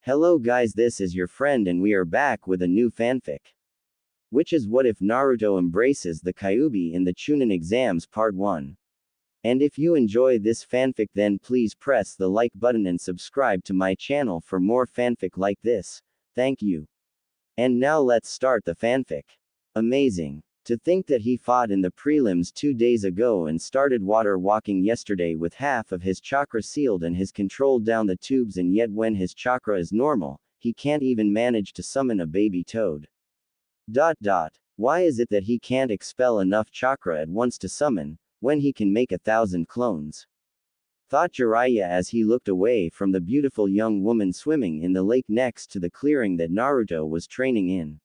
Hello guys, this is your friend and we are back with a new fanfic. Which is what if Naruto embraces the kyuubi in the chunin exams part 1. And if you enjoy this fanfic then please press the like button and subscribe to my channel for more fanfic like this, thank you. And now let's start the fanfic. Amazing. To think that he fought in the prelims 2 days ago and started water walking yesterday with half of his chakra sealed and his control down the tubes, and yet when his chakra is normal, he can't even manage to summon a baby toad. Why is it that he can't expel enough chakra at once to summon, when he can make 1,000 clones? Thought Jiraiya as he looked away from the beautiful young woman swimming in the lake next to the clearing that Naruto was training in.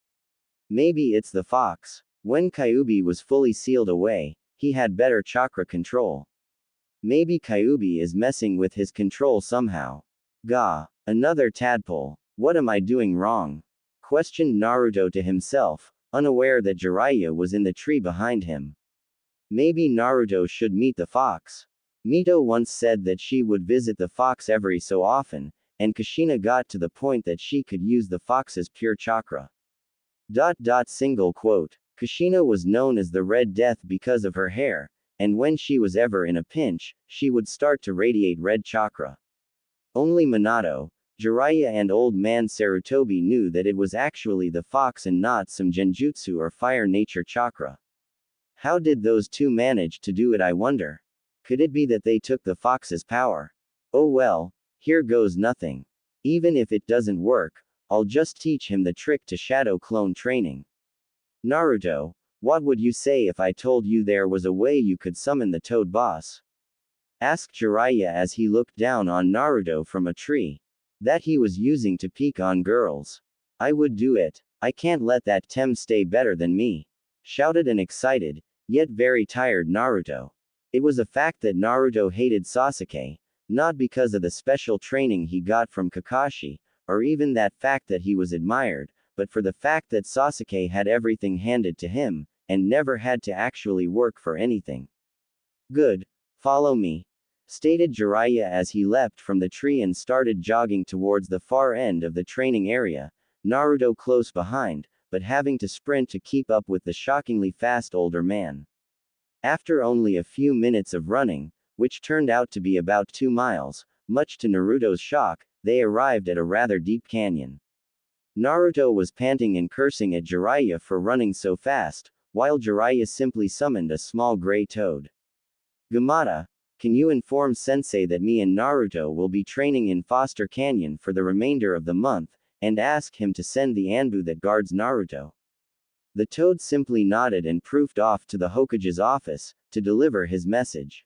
Maybe it's the fox. When kyuubi was fully sealed away, he had better chakra control. Maybe kyuubi is messing with his control somehow. Gah, another tadpole. What am I doing wrong? Questioned Naruto to himself, unaware that Jiraiya was in the tree behind him. Maybe Naruto should meet the fox. Mito once said that she would visit the fox every so often, and Kushina got to the point that she could use the fox's pure chakra. Single quote. Kushina was known as the Red Death because of her hair, and when she was ever in a pinch, she would start to radiate red chakra. Only Minato, Jiraiya and old man Sarutobi knew that it was actually the fox and not some genjutsu or fire nature chakra. How did those two manage to do it, I wonder? Could it be that they took the fox's power? Oh well, here goes nothing. Even if it doesn't work, I'll just teach him the trick to shadow clone training. Naruto, what would you say if I told you there was a way you could summon the Toad Boss? Asked Jiraiya as he looked down on Naruto from a tree. That he was using to peek on girls. I would do it. I can't let that Tem stay better than me. Shouted an excited, yet very tired Naruto. It was a fact that Naruto hated Sasuke, not because of the special training he got from Kakashi, or even that fact that he was admired, but for the fact that Sasuke had everything handed to him, and never had to actually work for anything. Good. Follow me. Stated Jiraiya as he leapt from the tree and started jogging towards the far end of the training area, Naruto close behind, but having to sprint to keep up with the shockingly fast older man. After only a few minutes of running, which turned out to be about 2 miles, much to Naruto's shock, they arrived at a rather deep canyon. Naruto was panting and cursing at Jiraiya for running so fast, while Jiraiya simply summoned a small gray toad. Gamada, can you inform Sensei that me and Naruto will be training in Foster Canyon for the remainder of the month, and ask him to send the Anbu that guards Naruto? The toad simply nodded and proofed off to the Hokage's office, to deliver his message.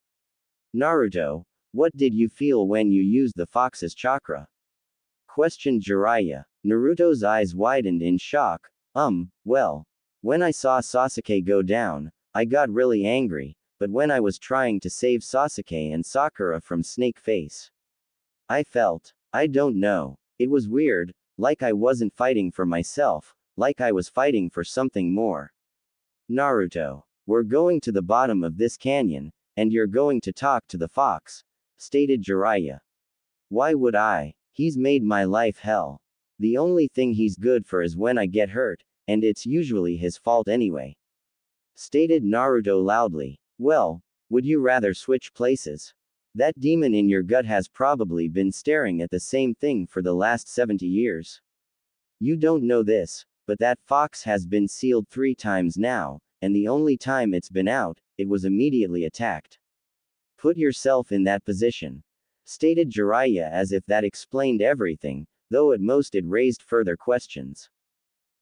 Naruto, what did you feel when you used the fox's chakra? Questioned Jiraiya. Naruto's eyes widened in shock. Well. When I saw Sasuke go down, I got really angry, but when I was trying to save Sasuke and Sakura from Snake Face, I don't know. It was weird, like I wasn't fighting for myself, like I was fighting for something more. Naruto, we're going to the bottom of this canyon, and you're going to talk to the fox, stated Jiraiya. Why would I? He's made my life hell. The only thing he's good for is when I get hurt, and it's usually his fault anyway. Stated Naruto loudly. Well, would you rather switch places? That demon in your gut has probably been staring at the same thing for the last 70 years. You don't know this, but that fox has been sealed 3 times now, and the only time it's been out, it was immediately attacked. Put yourself in that position. Stated Jiraiya as if that explained everything, though at most it raised further questions.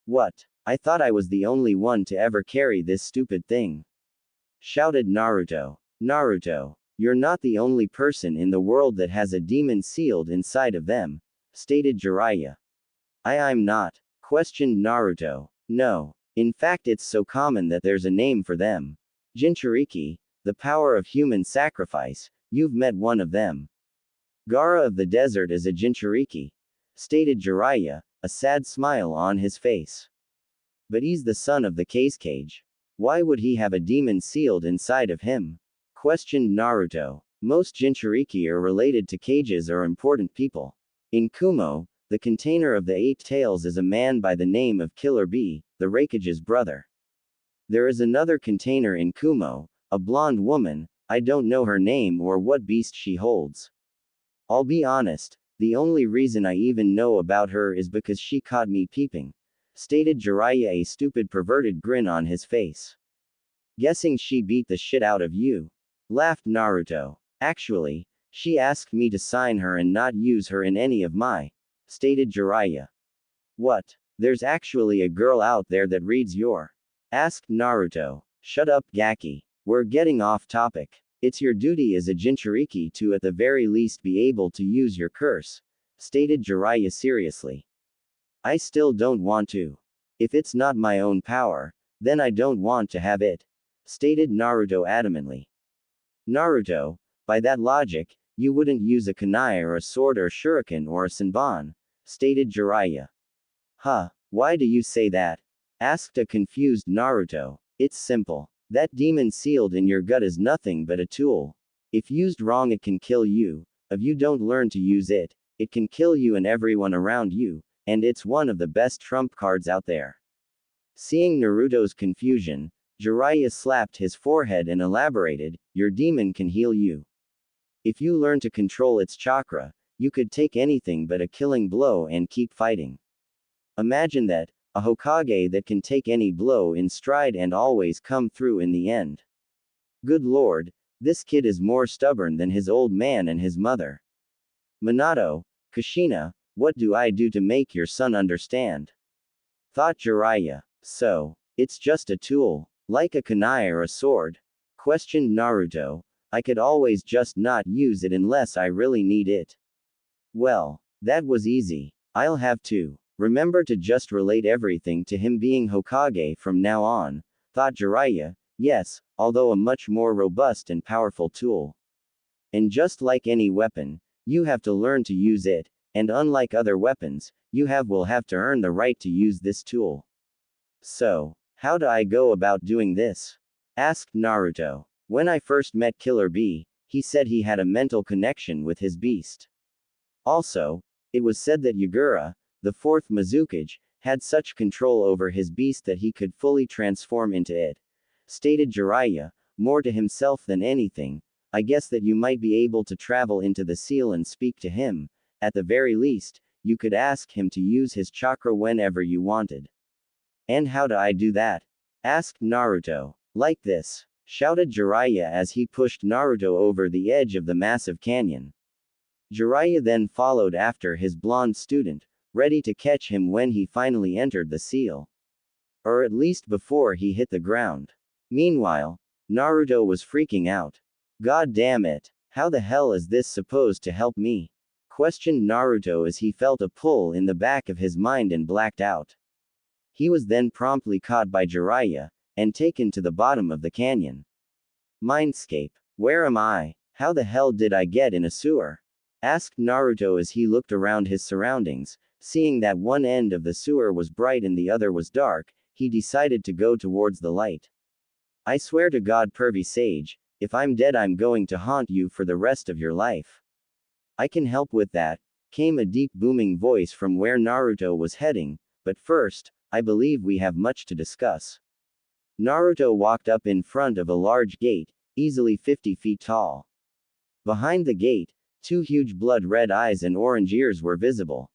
What? I thought I was the only one to ever carry this stupid thing. Shouted Naruto. Naruto, you're not the only person in the world that has a demon sealed inside of them, stated Jiraiya. I'm not. Questioned Naruto. No. In fact it's so common that there's a name for them. Jinchuriki, the power of human sacrifice, you've met one of them. Gaara of the desert is a Jinchuriki, stated Jiraiya, a sad smile on his face. But he's the son of the Cage. Why would he have a demon sealed inside of him? Questioned Naruto. Most Jinchuriki are related to cages or important people. In Kumo, The container of the 8 tails is a man by the name of Killer Bee, the Raikage's brother. There is another container in Kumo, a blonde woman, I don't know her name or what beast she holds. I'll be honest, the only reason I even know about her is because she caught me peeping, stated Jiraiya, a stupid perverted grin on his face. Guessing she beat the shit out of you? Laughed Naruto. Actually, she asked me to sign her and not use her in any of my, stated Jiraiya. What? There's actually a girl out there that reads your? Asked Naruto. Shut up, Gaki. We're getting off topic. It's your duty as a Jinchuriki to at the very least be able to use your curse, stated Jiraiya seriously. I still don't want to. If it's not my own power, then I don't want to have it, stated Naruto adamantly. Naruto, by that logic, you wouldn't use a kunai or a sword or shuriken or a senbon, stated Jiraiya. Huh, why do you say that? Asked a confused Naruto. It's simple. That demon sealed in your gut is nothing but a tool. If used wrong it can kill you. If you don't learn to use it, it can kill you and everyone around you, and it's one of the best trump cards out there. Seeing Naruto's confusion, Jiraiya slapped his forehead and elaborated, your demon can heal you. If you learn to control its chakra, you could take anything but a killing blow and keep fighting. Imagine that, a Hokage that can take any blow in stride and always come through in the end. Good lord, this kid is more stubborn than his old man and his mother. Minato, Kushina, what do I do to make your son understand? Thought Jiraiya. So, it's just a tool, like a kunai or a sword? Questioned Naruto. I could always just not use it unless I really need it. Well, that was easy. I'll have to remember to just relate everything to him being Hokage from now on, thought Jiraiya. Yes, although a much more robust and powerful tool. And just like any weapon, you have to learn to use it, and unlike other weapons, you will have to earn the right to use this tool. So, how do I go about doing this? Asked Naruto. When I first met Killer Bee, he said he had a mental connection with his beast. Also, it was said that Yagura, the fourth Mizukage, had such control over his beast that he could fully transform into it, stated Jiraiya, more to himself than anything. I guess that you might be able to travel into the seal and speak to him. At the very least, you could ask him to use his chakra whenever you wanted. And how do I do that? Asked Naruto. Like this, shouted Jiraiya as he pushed Naruto over the edge of the massive canyon. Jiraiya then followed after his blonde student, ready to catch him when he finally entered the seal. Or at least before he hit the ground. Meanwhile, Naruto was freaking out. God damn it, how the hell is this supposed to help me? Questioned Naruto as he felt a pull in the back of his mind and blacked out. He was then promptly caught by Jiraiya, and taken to the bottom of the canyon. Mindscape. Where am I? How the hell did I get in a sewer? Asked Naruto as he looked around his surroundings. Seeing that one end of the sewer was bright and the other was dark, he decided to go towards the light. I swear to God, pervy sage, if I'm dead I'm going to haunt you for the rest of your life. I can help with that, came a deep booming voice from where Naruto was heading, but first, I believe we have much to discuss. Naruto walked up in front of a large gate, easily 50 feet tall. Behind the gate, 2 huge blood-red eyes and orange ears were visible.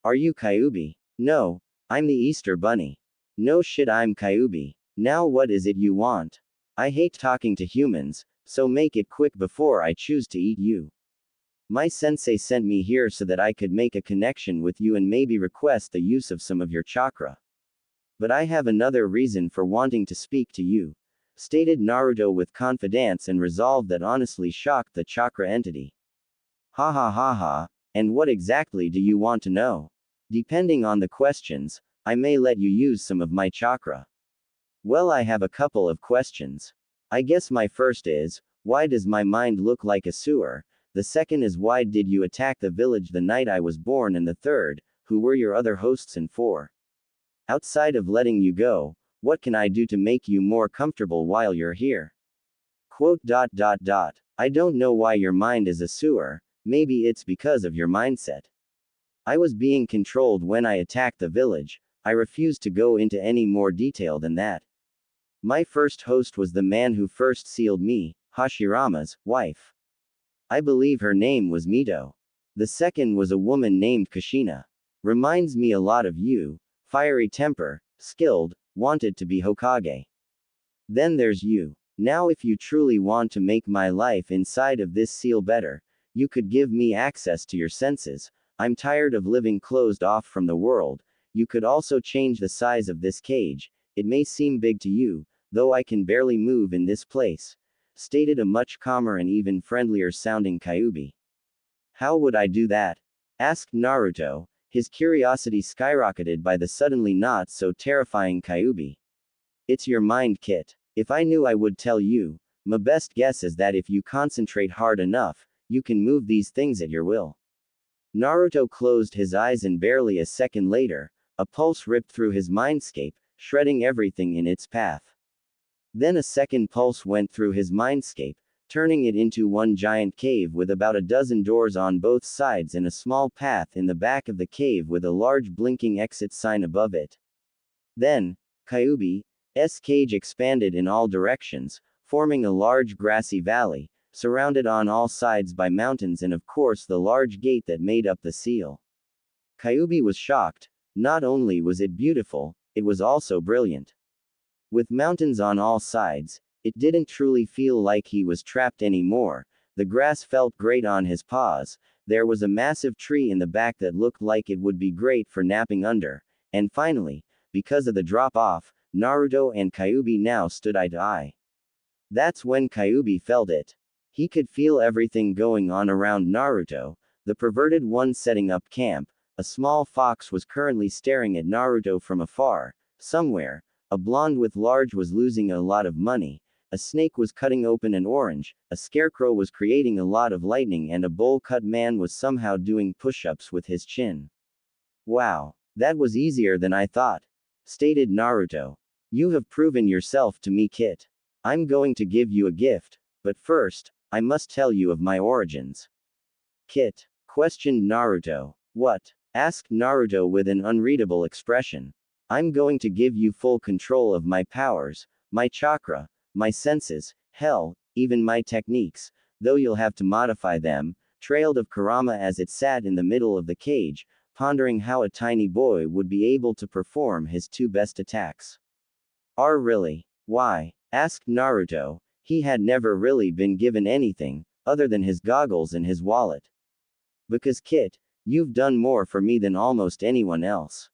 Are you Kyuubi? No, I'm the Easter Bunny. No shit, I'm Kyuubi. Now what is it you want? I hate talking to humans, so make it quick before I choose to eat you. My sensei sent me here so that I could make a connection with you and maybe request the use of some of your chakra. But I have another reason for wanting to speak to you, stated Naruto with confidence and resolve that honestly shocked the chakra entity. Ha ha ha ha, and what exactly do you want to know? Depending on the questions, I may let you use some of my chakra. Well, I have a couple of questions. I guess my first is, why does my mind look like a sewer? The second is, why did you attack the village the night I was born? And the third, who were your other hosts? And 4. Outside of letting you go, what can I do to make you more comfortable while you're here? Quote. I don't know why your mind is a sewer, maybe it's because of your mindset. I was being controlled when I attacked the village. I refuse to go into any more detail than that. My first host was the man who first sealed me, Hashirama's wife. I believe her name was Mito. The second was a woman named Kushina. Reminds me a lot of you. Fiery temper, skilled, wanted to be Hokage. Then there's you. Now if you truly want to make my life inside of this seal better, you could give me access to your senses. I'm tired of living closed off from the world. You could also change the size of this cage. It may seem big to you, though I can barely move in this place, stated a much calmer and even friendlier sounding Kyuubi. How would I do that? Asked Naruto, his curiosity skyrocketed by the suddenly not so terrifying Kyuubi. It's your mind, Kit. If I knew I would tell you. My best guess is that if you concentrate hard enough, you can move these things at your will. Naruto closed his eyes and barely a second later, a pulse ripped through his mindscape, shredding everything in its path. Then a second pulse went through his mindscape, turning it into one giant cave with about a dozen doors on both sides and a small path in the back of the cave with a large blinking exit sign above it. Then, Kyuubi's cage expanded in all directions, forming a large grassy valley, surrounded on all sides by mountains and of course the large gate that made up the seal. Kyuubi was shocked. Not only was it beautiful, it was also brilliant. With mountains on all sides, it didn't truly feel like he was trapped anymore. The grass felt great on his paws. There was a massive tree in the back that looked like it would be great for napping under. And finally, because of the drop-off, Naruto and Kyuubi now stood eye to eye. That's when Kyuubi felt it. He could feel everything going on around Naruto, the perverted one setting up camp. A small fox was currently staring at Naruto from afar. Somewhere, a blonde with large was losing a lot of money. A snake was cutting open an orange, a scarecrow was creating a lot of lightning, and a bowl-cut man was somehow doing push-ups with his chin. Wow, that was easier than I thought, stated Naruto. You have proven yourself to me, Kit. I'm going to give you a gift, but first, I must tell you of my origins. Kit questioned Naruto. What? Asked Naruto with an unreadable expression. I'm going to give you full control of my powers, my chakra, my senses, hell, even my techniques, though you'll have to modify them, trailed of Kurama as it sat in the middle of the cage, pondering how a tiny boy would be able to perform his two best attacks. Really? Why? Asked Naruto. He had never really been given anything, other than his goggles and his wallet. Because Kit, you've done more for me than almost anyone else.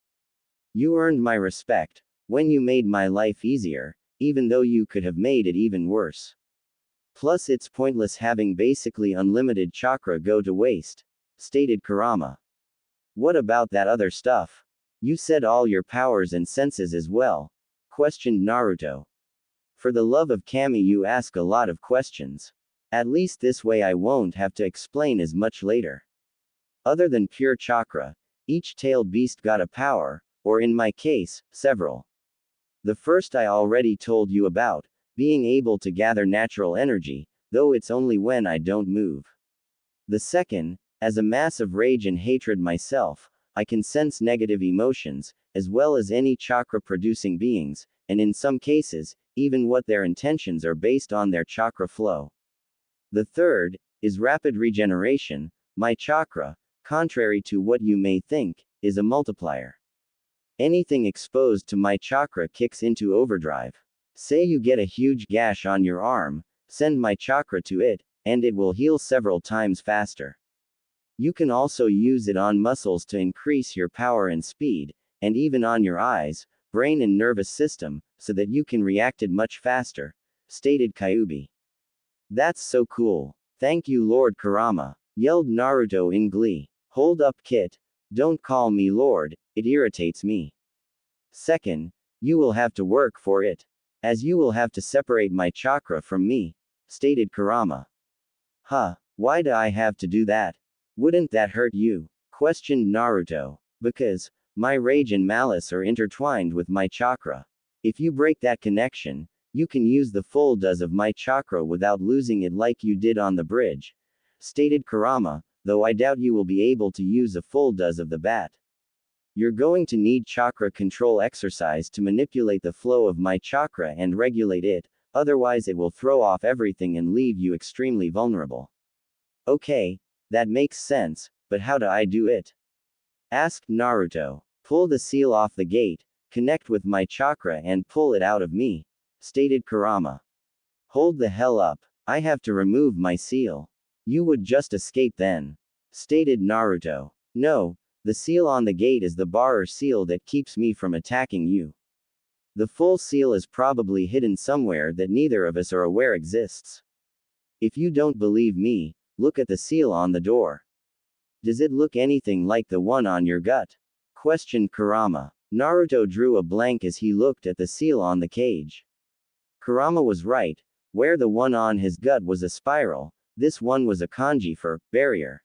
You earned my respect, when you made my life easier, even though you could have made it even worse. Plus it's pointless having basically unlimited chakra go to waste, stated Kurama. What about that other stuff? You said all your powers and senses as well, questioned Naruto. For the love of Kami, you ask a lot of questions. At least this way I won't have to explain as much later. Other than pure chakra, each tailed beast got a power, or in my case, several. The first I already told you about, being able to gather natural energy, though it's only when I don't move. The second, as a mass of rage and hatred myself, I can sense negative emotions, as well as any chakra-producing beings, and in some cases, even what their intentions are based on their chakra flow. The third, is rapid regeneration. My chakra, contrary to what you may think, is a multiplier. Anything exposed to my chakra kicks into overdrive. Say you get a huge gash on your arm, send my chakra to it, and it will heal several times faster. You can also use it on muscles to increase your power and speed, and even on your eyes, brain and nervous system, so that you can react it much faster, stated Kyuubi. That's so cool. Thank you, Lord Kurama, yelled Naruto in glee. Hold up, Kit. Don't call me Lord, it irritates me. Second, you will have to work for it. As you will have to separate my chakra from me, stated Kurama. Huh, why do I have to do that? Wouldn't that hurt you? Questioned Naruto. Because, my rage and malice are intertwined with my chakra. If you break that connection, you can use the full dose of my chakra without losing it like you did on the bridge, stated Kurama, though I doubt you will be able to use a full dose of the bat. You're going to need chakra control exercise to manipulate the flow of my chakra and regulate it, otherwise it will throw off everything and leave you extremely vulnerable. Okay, that makes sense, but how do I do it? Asked Naruto. Pull the seal off the gate, connect with my chakra and pull it out of me, stated Kurama. Hold the hell up. I have to remove my seal. You would just escape then, stated Naruto. No, the seal on the gate is the bar or seal that keeps me from attacking you. The full seal is probably hidden somewhere that neither of us are aware exists. If you don't believe me, look at the seal on the door. Does it look anything like the one on your gut? Questioned Kurama. Naruto drew a blank as he looked at the seal on the cage. Kurama was right. Where the one on his gut was a spiral, this one was a kanji for barrier.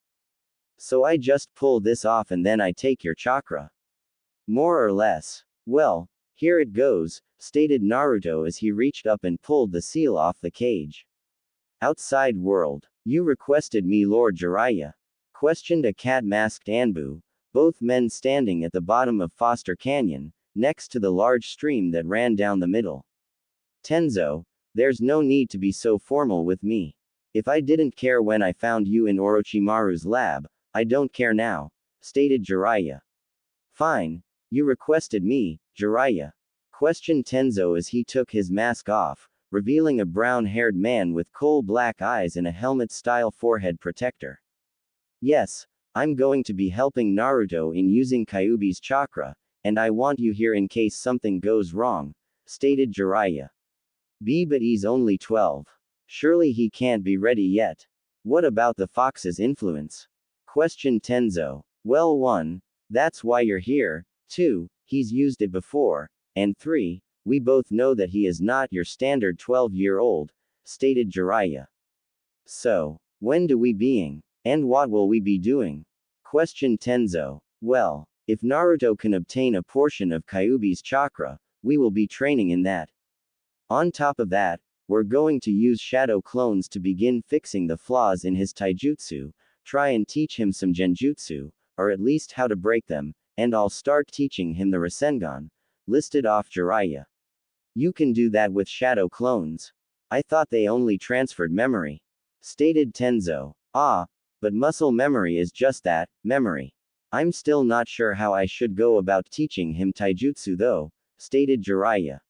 So I just pull this off and then I take your chakra. More or less. Well, here it goes, stated Naruto as he reached up and pulled the seal off the cage. Outside world. You requested me, Lord Jiraiya? Questioned a cat-masked Anbu, both men standing at the bottom of Foster Canyon, next to the large stream that ran down the middle. Tenzo, there's no need to be so formal with me. If I didn't care when I found you in Orochimaru's lab, I don't care now, stated Jiraiya. Fine, you requested me, Jiraiya. Questioned Tenzo as he took his mask off, revealing a brown-haired man with coal-black eyes and a helmet-style forehead protector. Yes, I'm going to be helping Naruto in using Kyuubi's chakra, and I want you here in case something goes wrong, stated Jiraiya. But he's only 12. Surely he can't be ready yet. What about the fox's influence? Questioned Tenzo. Well, 1, that's why you're here, 2, he's used it before, and 3, we both know that he is not your standard 12-year-old, stated Jiraiya. So, when do we being? And what will we be doing? Questioned Tenzo. Well, if Naruto can obtain a portion of Kyuubi's chakra, we will be training in that. On top of that, we're going to use shadow clones to begin fixing the flaws in his taijutsu, try and teach him some genjutsu, or at least how to break them, and I'll start teaching him the Rasengan, listed off Jiraiya. You can do that with shadow clones. I thought they only transferred memory, stated Tenzo. Ah, but muscle memory is just that, memory. I'm still not sure how I should go about teaching him taijutsu though, stated Jiraiya.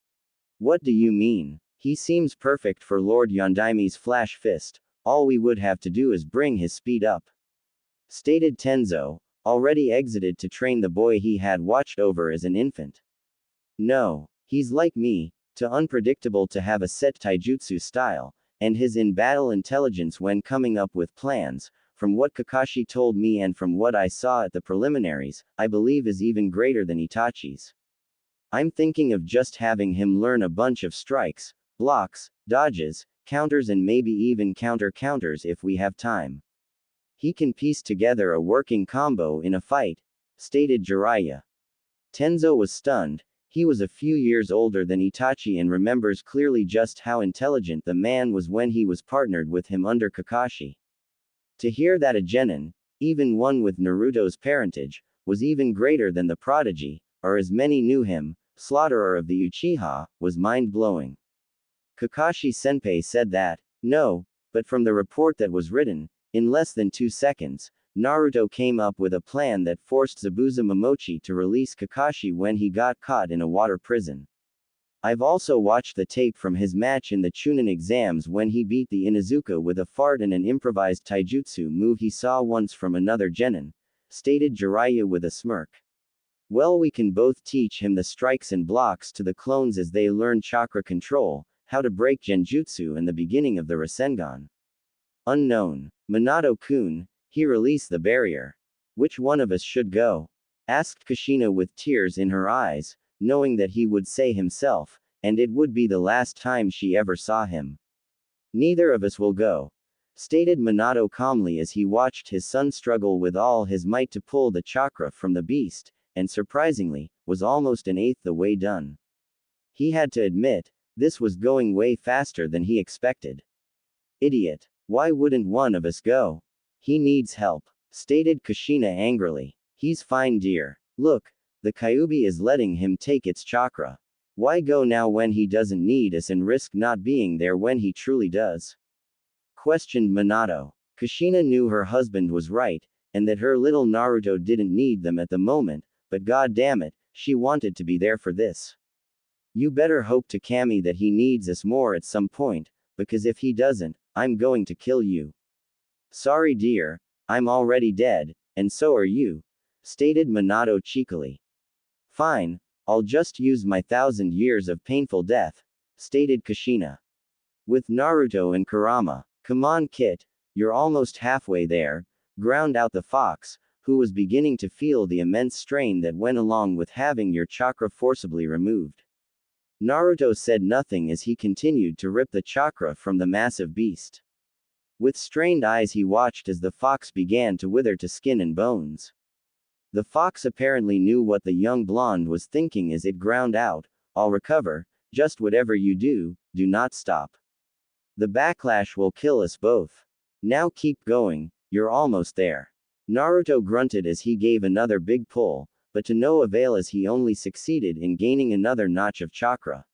What do you mean? He seems perfect for Lord Yondaimi's flash fist, all we would have to do is bring his speed up, stated Tenzo, already exited to train the boy he had watched over as an infant. No, he's like me, too unpredictable to have a set taijutsu style, and his in-battle intelligence when coming up with plans, from what Kakashi told me and from what I saw at the preliminaries, I believe is even greater than Itachi's. I'm thinking of just having him learn a bunch of strikes, blocks, dodges, counters and maybe even counter-counters if we have time. He can piece together a working combo in a fight, stated Jiraiya. Tenzo was stunned. He was a few years older than Itachi and remembers clearly just how intelligent the man was when he was partnered with him under Kakashi. To hear that a genin, even one with Naruto's parentage, was even greater than the prodigy, or as many knew him, slaughterer of the Uchiha, was mind-blowing. Kakashi-senpai said that, no, but from the report that was written, in less than 2 seconds, Naruto came up with a plan that forced Zabuza Momochi to release Kakashi when he got caught in a water prison. I've also watched the tape from his match in the chunin exams when he beat the Inuzuka with a fart and an improvised taijutsu move he saw once from another genin, stated Jiraiya with a smirk. Well, we can both teach him the strikes and blocks to the clones as they learn chakra control, how to break genjutsu and the beginning of the Rasengan. Unknown. Minato-kun, he released the barrier. Which one of us should go? Asked Kushina with tears in her eyes, knowing that he would say himself, and it would be the last time she ever saw him. Neither of us will go, stated Minato calmly as he watched his son struggle with all his might to pull the chakra from the beast, and surprisingly, was almost an eighth the way done. He had to admit, this was going way faster than he expected. Idiot. Why wouldn't one of us go? He needs help. stated Kushina angrily. He's fine, dear. Look, the kyuubi is letting him take its chakra. Why go now when he doesn't need us and risk not being there when he truly does? Questioned Minato. Kushina knew her husband was right, and that her little Naruto didn't need them at the moment, but god damn it, she wanted to be there for this. You better hope to Kami that he needs us more at some point, because if he doesn't, I'm going to kill you. Sorry dear, I'm already dead, and so are you, stated Minato cheekily. Fine, I'll just use my 1,000 years of painful death, stated Kushina. With Naruto and Kurama. Come on Kit, you're almost halfway there, ground out the fox, who was beginning to feel the immense strain that went along with having your chakra forcibly removed. Naruto said nothing as he continued to rip the chakra from the massive beast. With strained eyes he watched as the fox began to wither to skin and bones. The fox apparently knew what the young blonde was thinking as it ground out, "I'll recover, just whatever you do, do not stop. The backlash will kill us both. Now keep going, you're almost there." Naruto grunted as he gave another big pull, but to no avail as he only succeeded in gaining another notch of chakra.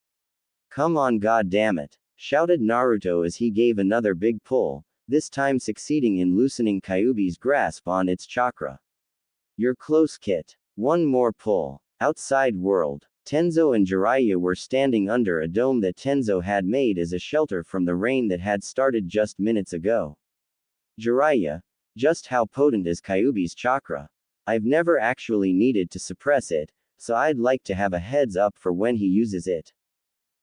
"Come on, god damn it," shouted Naruto as he gave another big pull, this time succeeding in loosening Kyuubi's grasp on its chakra. "You're close, Kit. One more pull." Outside world. Tenzo and Jiraiya were standing under a dome that Tenzo had made as a shelter from the rain that had started just minutes ago. Jiraiya, just how potent is Kyuubi's chakra? I've never actually needed to suppress it, so I'd like to have a heads up for when he uses it.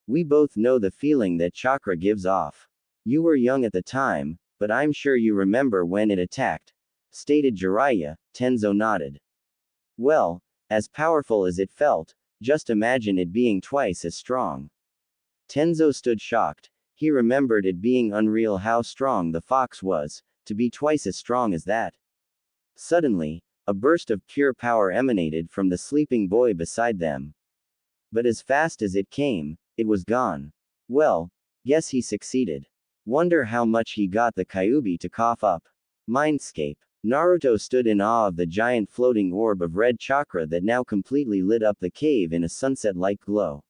We both know the feeling that chakra gives off. You were young at the time, but I'm sure you remember when it attacked, stated Jiraiya. Tenzo nodded. Well, as powerful as it felt, just imagine it being twice as strong. Tenzo stood shocked. He remembered it being unreal how strong the fox was, to be twice as strong as that. Suddenly, a burst of pure power emanated from the sleeping boy beside them. But as fast as it came, it was gone. Well, guess he succeeded. Wonder how much he got the kyuubi to cough up. Mindscape. Naruto stood in awe of the giant floating orb of red chakra that now completely lit up the cave in a sunset-like glow.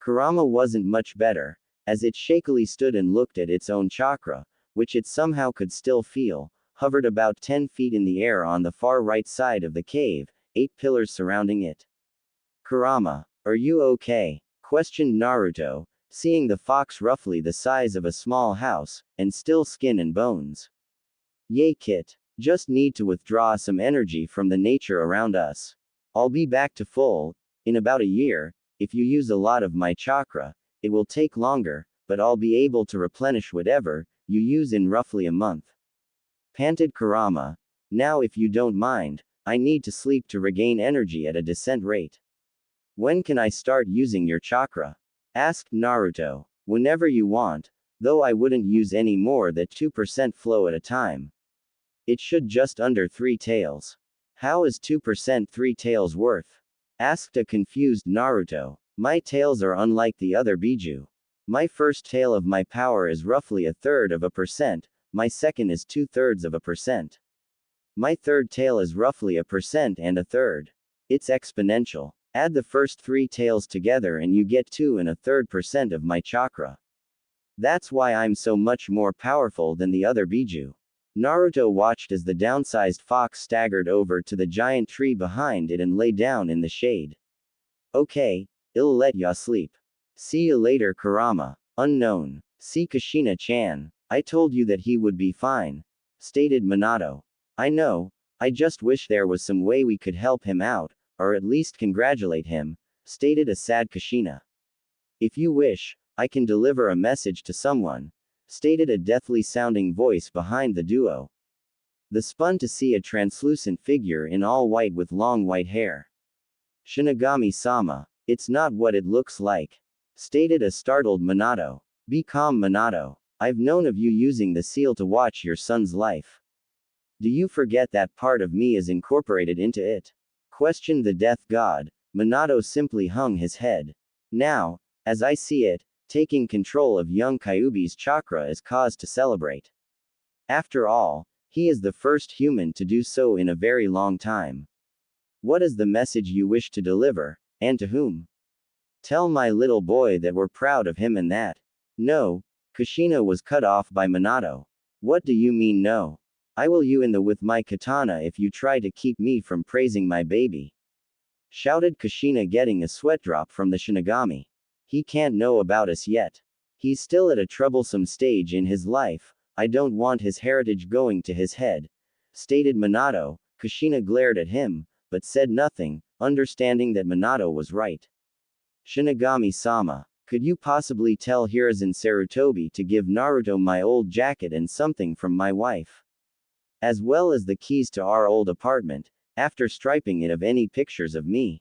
Kurama wasn't much better, as it shakily stood and looked at its own chakra, which it somehow could still feel, hovered about 10 feet in the air on the far right side of the cave, 8 pillars surrounding it. "Kurama, are you okay?" questioned Naruto, seeing the fox roughly the size of a small house, and still skin and bones. "Yay Kit. Just need to withdraw some energy from the nature around us. I'll be back to full, in about a year. If you use a lot of my chakra, it will take longer, but I'll be able to replenish whatever you use in roughly a month." Panted Kurama. "Now if you don't mind, I need to sleep to regain energy at a decent rate." "When can I start using your chakra?" asked Naruto. "Whenever you want, though I wouldn't use any more than 2% flow at a time. It should just under 3 tails. How is 2% 3 tails worth?" asked a confused Naruto. "My tails are unlike the other Biju. My first tail of my power is roughly 1/3%, my second is 2/3%. My third tail is roughly 1% and 1/3. It's exponential. Add the first 3 tails together and you get 2 1/3% of my chakra. That's why I'm so much more powerful than the other Biju." Naruto watched as the downsized fox staggered over to the giant tree behind it and lay down in the shade. "Okay, I'll let ya sleep. See you later Kurama." Unknown. "See Kushina-chan. I told you that he would be fine," stated Minato. "I know, I just wish there was some way we could help him out, or at least congratulate him," stated a sad Kushina. "If you wish, I can deliver a message to someone," stated a deathly sounding voice behind the duo. The spun to see a translucent figure in all white with long white hair. "Shinigami-sama, it's not what it looks like," stated a startled Minato. "Be calm Minato. I've known of you using the seal to watch your son's life. Do you forget that part of me is incorporated into it?" questioned the death god. Minato simply hung his head. "Now, as I see it, taking control of young Kyuubi's chakra is cause to celebrate. After all, He is the first human to do so in a very long time. What is the message you wish to deliver, and to whom? Tell my little boy that we're proud of him and that. No. Kushina was cut off by Minato. What do you mean no? I will you in the with my katana if you try to keep me from praising my baby. Shouted Kushina, getting a sweat drop from the Shinigami. He can't know about us yet. He's still at a troublesome stage in his life. I don't want his heritage going to his head, stated Minato. Kushina glared at him, but said nothing, understanding that Minato was right. Shinigami-sama, could you possibly tell Hiruzen Sarutobi to give Naruto my old jacket and something from my wife? As well as the keys to our old apartment, after striping it of any pictures of me.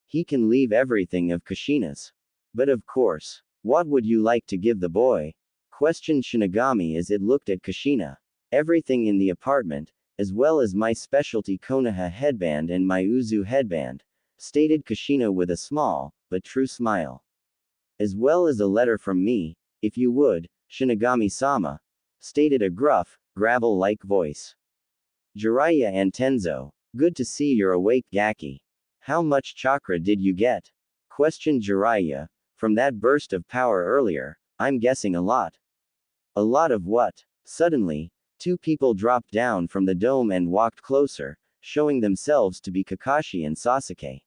He can leave everything of Kushina's. But of course. What would you like to give the boy? Questioned Shinigami as it looked at Kushina. Everything in the apartment, as well as my specialty Konoha headband and my Uzu headband, stated Kushina with a small, but true smile. As well as a letter from me, if you would, Shinigami-sama, stated a gruff, gravel-like voice. Jiraiya and Tenzo, good to see you're awake, Gaki. How much chakra did you get? Questioned Jiraiya. From that burst of power earlier, I'm guessing a lot. A lot of what? Suddenly, two people dropped down from the dome and walked closer, showing themselves to be Kakashi and Sasuke.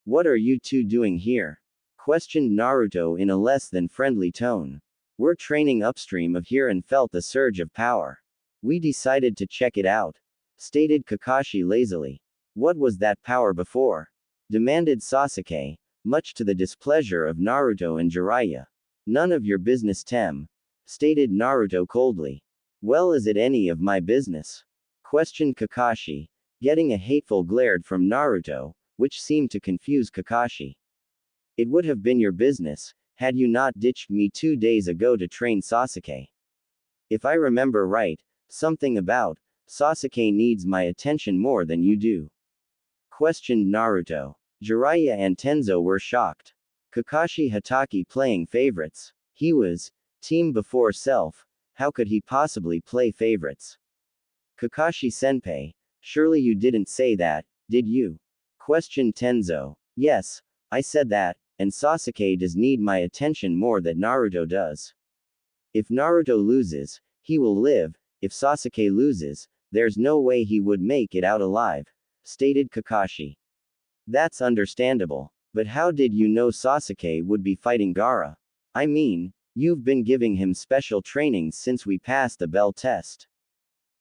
What are you two doing here? Questioned Naruto in a less than friendly tone. We're training upstream of here and felt the surge of power. We decided to check it out, stated Kakashi lazily. What was that power before? Demanded Sasuke, much to the displeasure of Naruto and Jiraiya. None of your business, Tem, stated Naruto coldly. Well, is it any of my business? Questioned Kakashi, getting a hateful glare from Naruto, which seemed to confuse Kakashi. It would have been your business, had you not ditched me 2 days ago to train Sasuke. If I remember right, something about Sasuke needs my attention more than you do. Questioned Naruto. Jiraiya and Tenzo were shocked. Kakashi Hatake playing favorites. He was team before self. How could he possibly play favorites? Kakashi Senpai, surely you didn't say that, did you? Questioned Tenzo. Yes, I said that, and Sasuke does need my attention more than Naruto does. If Naruto loses, he will live. If Sasuke loses, there's no way he would make it out alive, stated Kakashi. That's understandable. But how did you know Sasuke would be fighting Gaara? I mean, you've been giving him special training since we passed the bell test.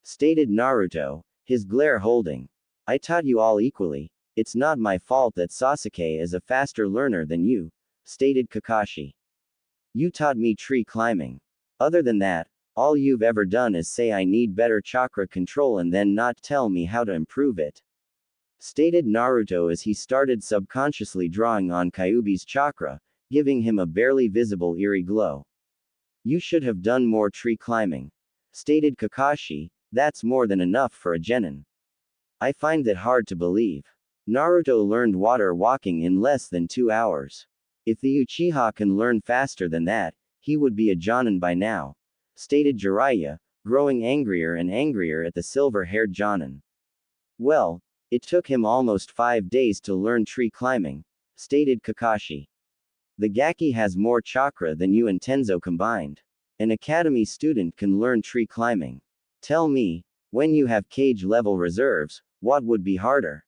Stated Naruto, his glare holding. I taught you all equally. It's not my fault that Sasuke is a faster learner than you, stated Kakashi. You taught me tree climbing. Other than that, all you've ever done is say I need better chakra control and then not tell me how to improve it. Stated Naruto as he started subconsciously drawing on Kyuubi's chakra, giving him a barely visible eerie glow. You should have done more tree climbing. Stated Kakashi, that's more than enough for a genin. I find that hard to believe. Naruto learned water walking in less than 2 hours. If the Uchiha can learn faster than that, he would be a Jonin by now. Stated Jiraiya, growing angrier and angrier at the silver-haired Jonin. Well, it took him almost 5 days to learn tree climbing, stated Kakashi. The Gaki has more chakra than you and Tenzo combined. An academy student can learn tree climbing. Tell me, when you have cage-level reserves, what would be harder?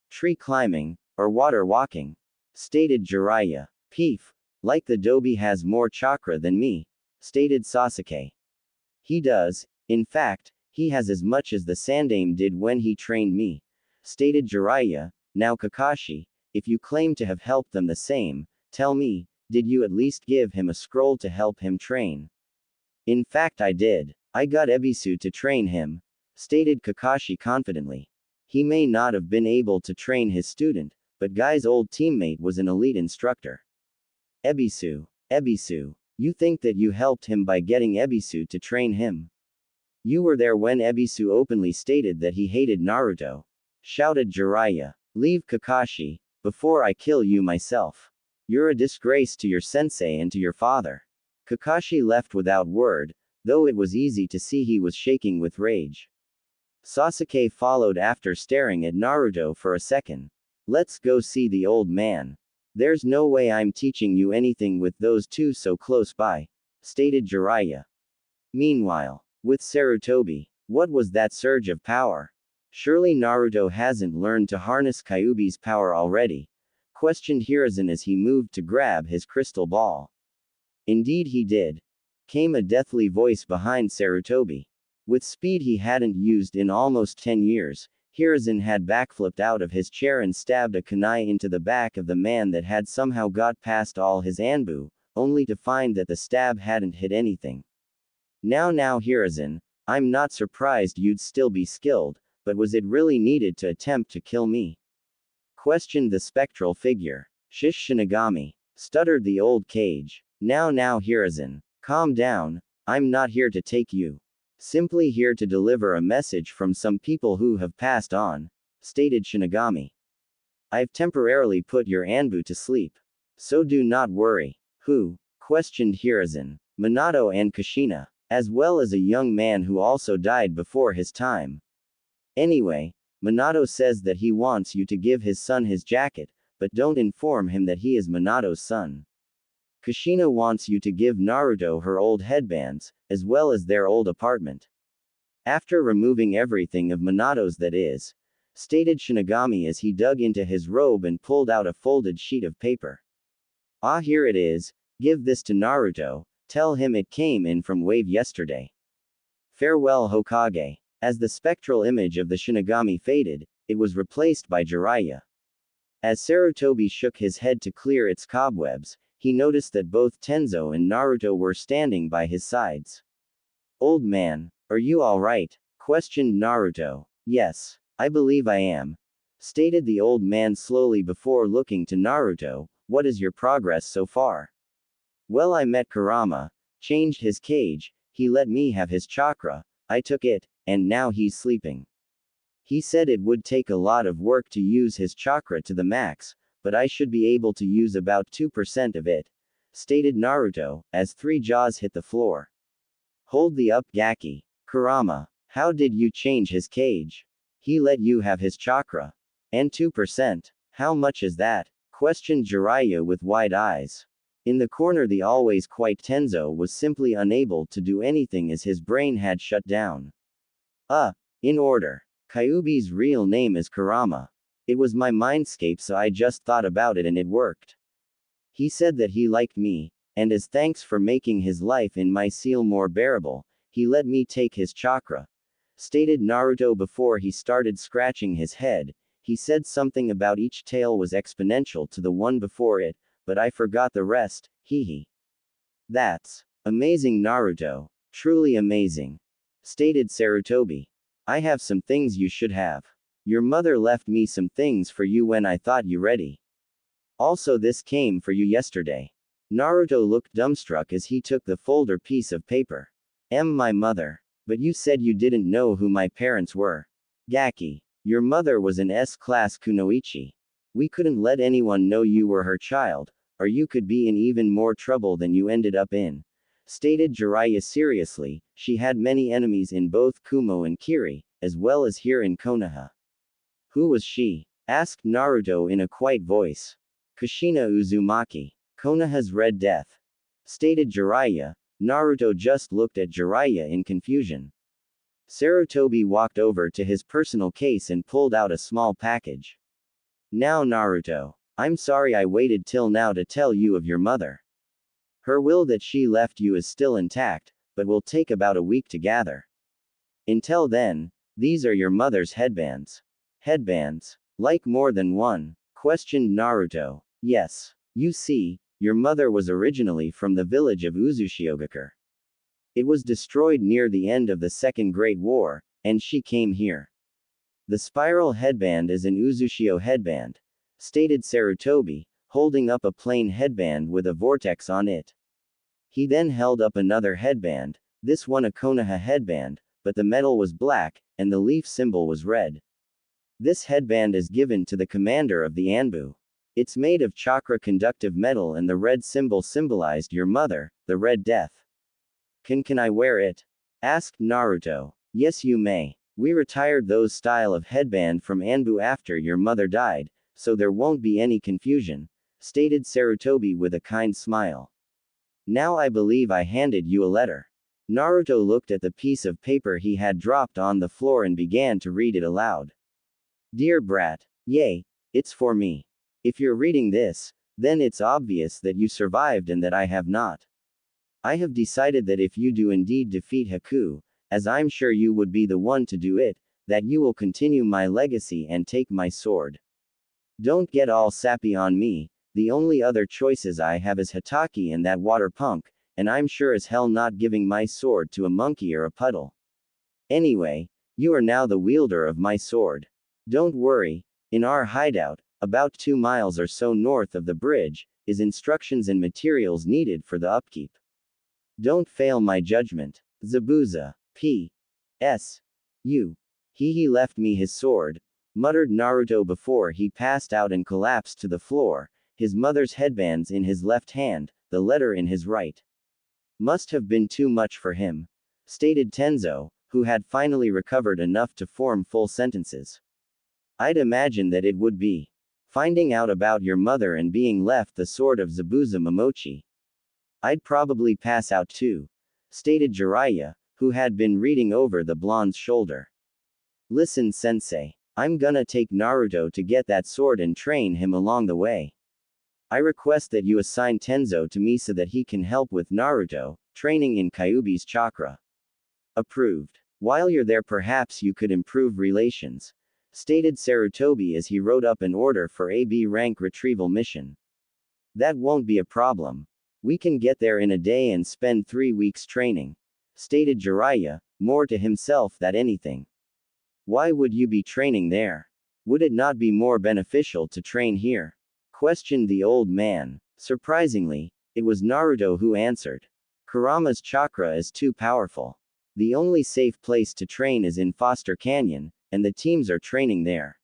Tree climbing, or water walking? Stated Jiraiya. Peef. Like the Dobi has more chakra than me, stated Sasuke. He does, in fact, he has as much as the Sandaime did when he trained me, stated Jiraiya. Now Kakashi, if you claim to have helped them the same, tell me, did you at least give him a scroll to help him train? In fact I did. I got Ebisu to train him, stated Kakashi confidently. He may not have been able to train his student, but Guy's old teammate was an elite instructor. Ebisu. Ebisu. You think that you helped him by getting Ebisu to train him? You were there when Ebisu openly stated that he hated Naruto. Shouted Jiraiya. Leave Kakashi, before I kill you myself. You're a disgrace to your sensei and to your father. Kakashi left without word, though it was easy to see he was shaking with rage. Sasuke followed after staring at Naruto for a second. Let's go see the old man. There's no way I'm teaching you anything with those two so close by, stated Jiraiya. Meanwhile, with Sarutobi, what was that surge of power? Surely Naruto hasn't learned to harness Kyuubi's power already, questioned Hiruzen as he moved to grab his crystal ball. Indeed he did, came a deathly voice behind Sarutobi. With speed he hadn't used in almost 10 years, Hiruzen had backflipped out of his chair and stabbed a kunai into the back of the man that had somehow got past all his anbu, only to find that the stab hadn't hit anything. Now Hiruzen, I'm not surprised you'd still be skilled, but was it really needed to attempt to kill me? Questioned the spectral figure. Shish Shinigami, stuttered the old cage. Now Hiruzen, calm down, I'm not here to take you. Simply here to deliver a message from some people who have passed on, stated Shinigami. I've temporarily put your Anbu to sleep. So do not worry. Who? Questioned Hiruzen. Minato and Kushina, as well as a young man who also died before his time. Anyway, Minato says that he wants you to give his son his jacket, but don't inform him that he is Minato's son. Kushina wants you to give Naruto her old headbands, as well as their old apartment. After removing everything of Minato's that is, stated Shinigami as he dug into his robe and pulled out a folded sheet of paper. Ah, here it is, give this to Naruto, tell him it came in from Wave yesterday. Farewell Hokage. As the spectral image of the Shinigami faded, it was replaced by Jiraiya. As Sarutobi shook his head to clear its cobwebs, he noticed that both Tenzo and Naruto were standing by his sides. Old man, are you alright? Questioned Naruto. Yes, I believe I am, stated the old man slowly before looking to Naruto. What is your progress so far? Well, I met Kurama, changed his cage, he let me have his chakra, I took it, and now he's sleeping. He said it would take a lot of work to use his chakra to the max, but I should be able to use about 2% of it, stated Naruto, as three jaws hit the floor. Hold the up Gaki. Kurama, how did you change his cage? He let you have his chakra. And 2%, how much is that? Questioned Jiraiya with wide eyes. In the corner the always quiet Tenzo was simply unable to do anything as his brain had shut down. In order. Kyuubi's real name is Kurama. It was my mindscape, so I just thought about it and it worked. He said that he liked me, and as thanks for making his life in my seal more bearable, he let me take his chakra, stated Naruto before he started scratching his head. He said something about each tale was exponential to the one before it, but I forgot the rest, hehe. That's amazing Naruto, truly amazing, stated Sarutobi. I have some things you should have. Your mother left me some things for you when I thought you ready. Also this came for you yesterday. Naruto looked dumbstruck as he took the folder piece of paper. My mother. But you said you didn't know who my parents were. Gaki. Your mother was an S-class kunoichi. We couldn't let anyone know you were her child, or you could be in even more trouble than you ended up in, stated Jiraiya seriously. She had many enemies in both Kumo and Kiri, as well as here in Konoha. Who was she? Asked Naruto in a quiet voice. Kushina Uzumaki. Konoha's Red Death, stated Jiraiya. Naruto just looked at Jiraiya in confusion. Sarutobi walked over to his personal case and pulled out a small package. Now Naruto, I'm sorry I waited till now to tell you of your mother. Her will that she left you is still intact, but will take about a week to gather. Until then, these are your mother's headbands. Headbands? Like more than one? Questioned Naruto. Yes. You see, your mother was originally from the village of Uzushiogakure. It was destroyed near the end of the Second Great War, and she came here. The spiral headband is an Uzushio headband, stated Sarutobi, holding up a plain headband with a vortex on it. He then held up another headband, this one a Konoha headband, but the metal was black, and the leaf symbol was red. This headband is given to the commander of the Anbu. It's made of chakra conductive metal and the red symbol symbolized your mother, the Red Death. Can I wear it? Asked Naruto. Yes, you may. We retired those style of headband from Anbu after your mother died, so there won't be any confusion, stated Sarutobi with a kind smile. Now I believe I handed you a letter. Naruto looked at the piece of paper he had dropped on the floor and began to read it aloud. Dear brat. Yay, it's for me. If you're reading this, then it's obvious that you survived and that I have not. I have decided that if you do indeed defeat Haku, as I'm sure you would be the one to do it, that you will continue my legacy and take my sword. Don't get all sappy on me, the only other choices I have is Hataki and that water punk, and I'm sure as hell not giving my sword to a monkey or a puddle. Anyway, you are now the wielder of my sword. Don't worry, in our hideout, about 2 miles or so north of the bridge, is instructions and materials needed for the upkeep. Don't fail my judgment. Zabuza. P.S. You. He left me his sword, muttered Naruto before he passed out and collapsed to the floor, his mother's headbands in his left hand, the letter in his right. Must have been too much for him, stated Tenzo, who had finally recovered enough to form full sentences. I'd imagine that it would be. Finding out about your mother and being left the sword of Zabuza Momochi. I'd probably pass out too, stated Jiraiya, who had been reading over the blonde's shoulder. Listen, sensei. I'm gonna take Naruto to get that sword and train him along the way. I request that you assign Tenzo to me so that he can help with Naruto, training in Kyuubi's chakra. Approved. While you're there, perhaps you could improve relations, stated Sarutobi as he wrote up an order for a B rank retrieval mission. That won't be a problem. We can get there in a day and spend 3 weeks training, stated Jiraiya, more to himself than anything. Why would you be training there? Would it not be more beneficial to train here? Questioned the old man. Surprisingly, it was Naruto who answered. Kurama's chakra is too powerful. The only safe place to train is in Foster Canyon, and the teams are training there.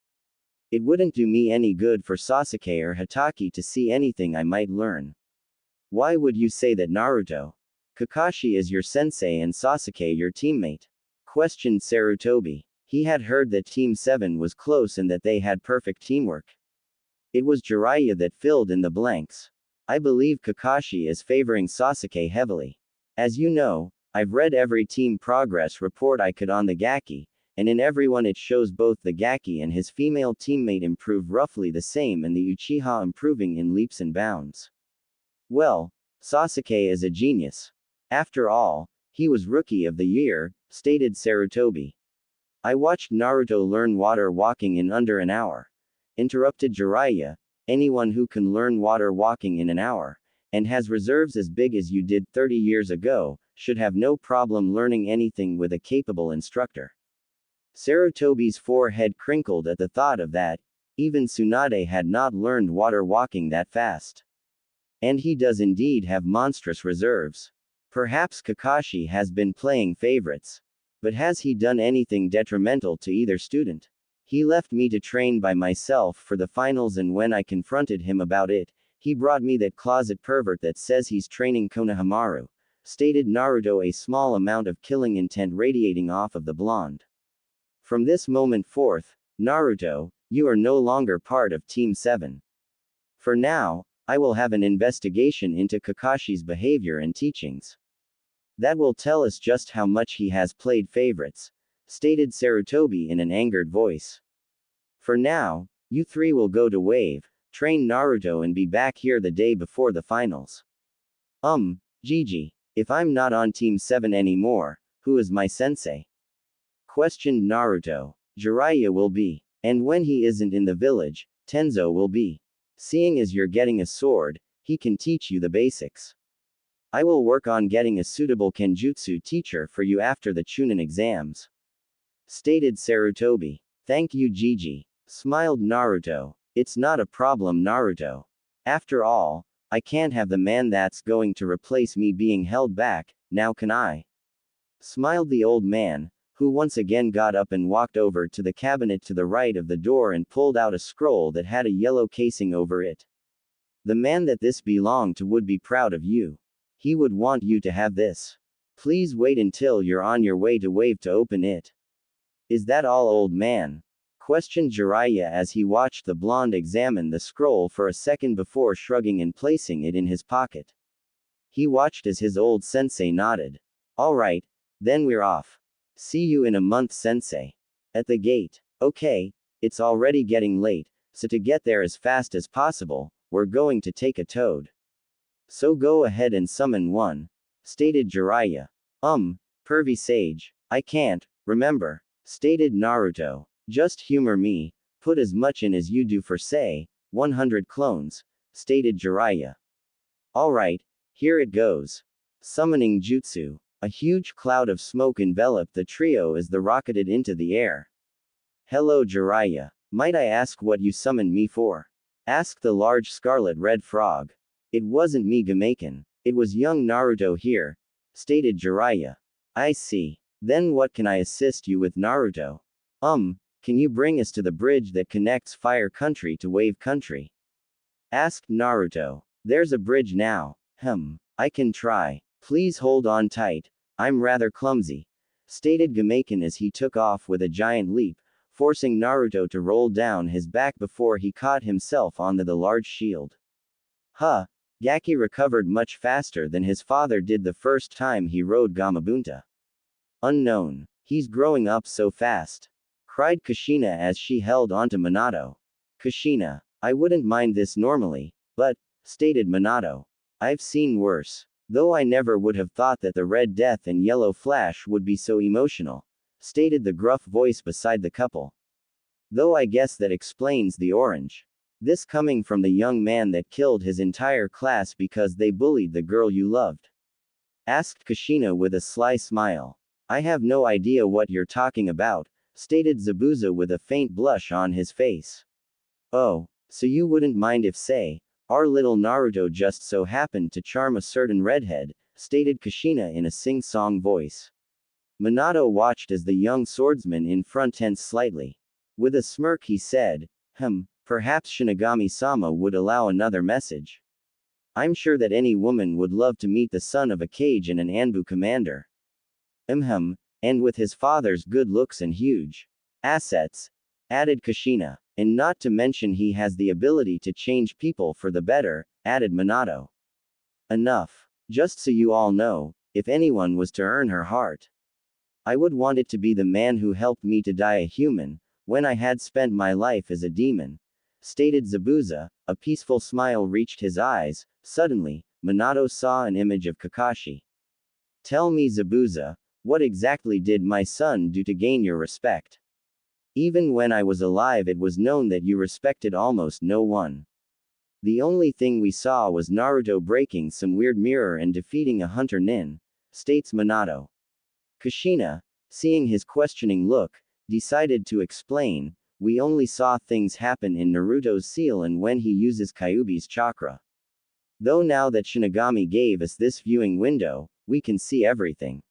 It wouldn't do me any good for Sasuke or Hataki to see anything I might learn. Why would you say that, Naruto? Kakashi is your sensei and Sasuke your teammate? Questioned Sarutobi. He had heard that Team 7 was close and that they had perfect teamwork. It was Jiraiya that filled in the blanks. I believe Kakashi is favoring Sasuke heavily. As you know, I've read every team progress report I could on the Gaki, and in everyone it shows both the Gaki and his female teammate improve roughly the same and the Uchiha improving in leaps and bounds. Well, Sasuke is a genius. After all, he was Rookie of the Year, stated Sarutobi. I watched Naruto learn water walking in under an hour. Interrupted Jiraiya. Anyone who can learn water walking in an hour, and has reserves as big as you did 30 years ago, should have no problem learning anything with a capable instructor. Sarutobi's forehead crinkled at the thought of that. Even Tsunade had not learned water walking that fast. And he does indeed have monstrous reserves. Perhaps Kakashi has been playing favorites. But has he done anything detrimental to either student? He left me to train by myself for the finals, and when I confronted him about it, he brought me that closet pervert that says he's training Konohamaru, stated Naruto, a small amount of killing intent radiating off of the blonde. From this moment forth, Naruto, you are no longer part of Team 7. For now, I will have an investigation into Kakashi's behavior and teachings. That will tell us just how much he has played favorites, stated Sarutobi in an angered voice. For now, you three will go to Wave, train Naruto and be back here the day before the finals. Gigi, if I'm not on Team 7 anymore, who is my sensei? Questioned Naruto. Jiraiya will be. And when he isn't in the village, Tenzo will be. Seeing as you're getting a sword, he can teach you the basics. I will work on getting a suitable Kenjutsu teacher for you after the Chunin exams, stated Sarutobi. Thank you, Gigi, smiled Naruto. It's not a problem, Naruto. After all, I can't have the man that's going to replace me being held back, now can I? Smiled the old man, who once again got up and walked over to the cabinet to the right of the door and pulled out a scroll that had a yellow casing over it. The man that this belonged to would be proud of you. He would want you to have this. Please wait until you're on your way to wave to open it. Is that all, old man? Questioned Jiraiya as he watched the blonde examine the scroll for a second before shrugging and placing it in his pocket. He watched as his old sensei nodded. Alright, then we're off. See you in a month, sensei. At the gate. Okay, it's already getting late, so to get there as fast as possible, we're going to take a toad. So go ahead and summon one, stated Jiraiya. Pervy sage. I can't, remember, stated Naruto. Just humor me, put as much in as you do for say, 100 clones, stated Jiraiya. Alright, here it goes. Summoning jutsu. A huge cloud of smoke enveloped the trio as they rocketed into the air. Hello Jiraiya. Might I ask what you summoned me for? Asked the large scarlet red frog. It wasn't me Gamaken. It was young Naruto here, stated Jiraiya. I see. Then what can I assist you with, Naruto? Can you bring us to the bridge that connects Fire Country to Wave Country? Asked Naruto. There's a bridge now. I can try. Please hold on tight. I'm rather clumsy, stated Gamaken as he took off with a giant leap, forcing Naruto to roll down his back before he caught himself onto the large shield. Gaki recovered much faster than his father did the first time he rode Gamabunta. Unknown. He's growing up so fast, cried Kushina as she held onto Minato. Kushina, I wouldn't mind this normally, but, stated Minato, I've seen worse. Though I never would have thought that the Red Death and Yellow Flash would be so emotional, stated the gruff voice beside the couple. Though I guess that explains the orange. This coming from the young man that killed his entire class because they bullied the girl you loved? Asked Kushina with a sly smile. I have no idea what you're talking about, stated Zabuza with a faint blush on his face. Oh, so you wouldn't mind if, say, our little Naruto just so happened to charm a certain redhead, stated Kushina in a sing-song voice. Minato watched as the young swordsman in front tensed slightly. With a smirk he said, perhaps Shinigami-sama would allow another message. I'm sure that any woman would love to meet the son of a Kage and an Anbu commander. And with his father's good looks and huge assets, added Kushina. And not to mention he has the ability to change people for the better, added Minato. Enough. Just so you all know, if anyone was to earn her heart, I would want it to be the man who helped me to die a human, when I had spent my life as a demon, stated Zabuza. A peaceful smile reached his eyes. Suddenly, Minato saw an image of Kakashi. Tell me, Zabuza, what exactly did my son do to gain your respect? Even when I was alive it was known that you respected almost no one. The only thing we saw was Naruto breaking some weird mirror and defeating a hunter nin, states Minato. Kushina, seeing his questioning look, decided to explain, we only saw things happen in Naruto's seal and when he uses Kyuubi's chakra. Though now that Shinigami gave us this viewing window, we can see everything.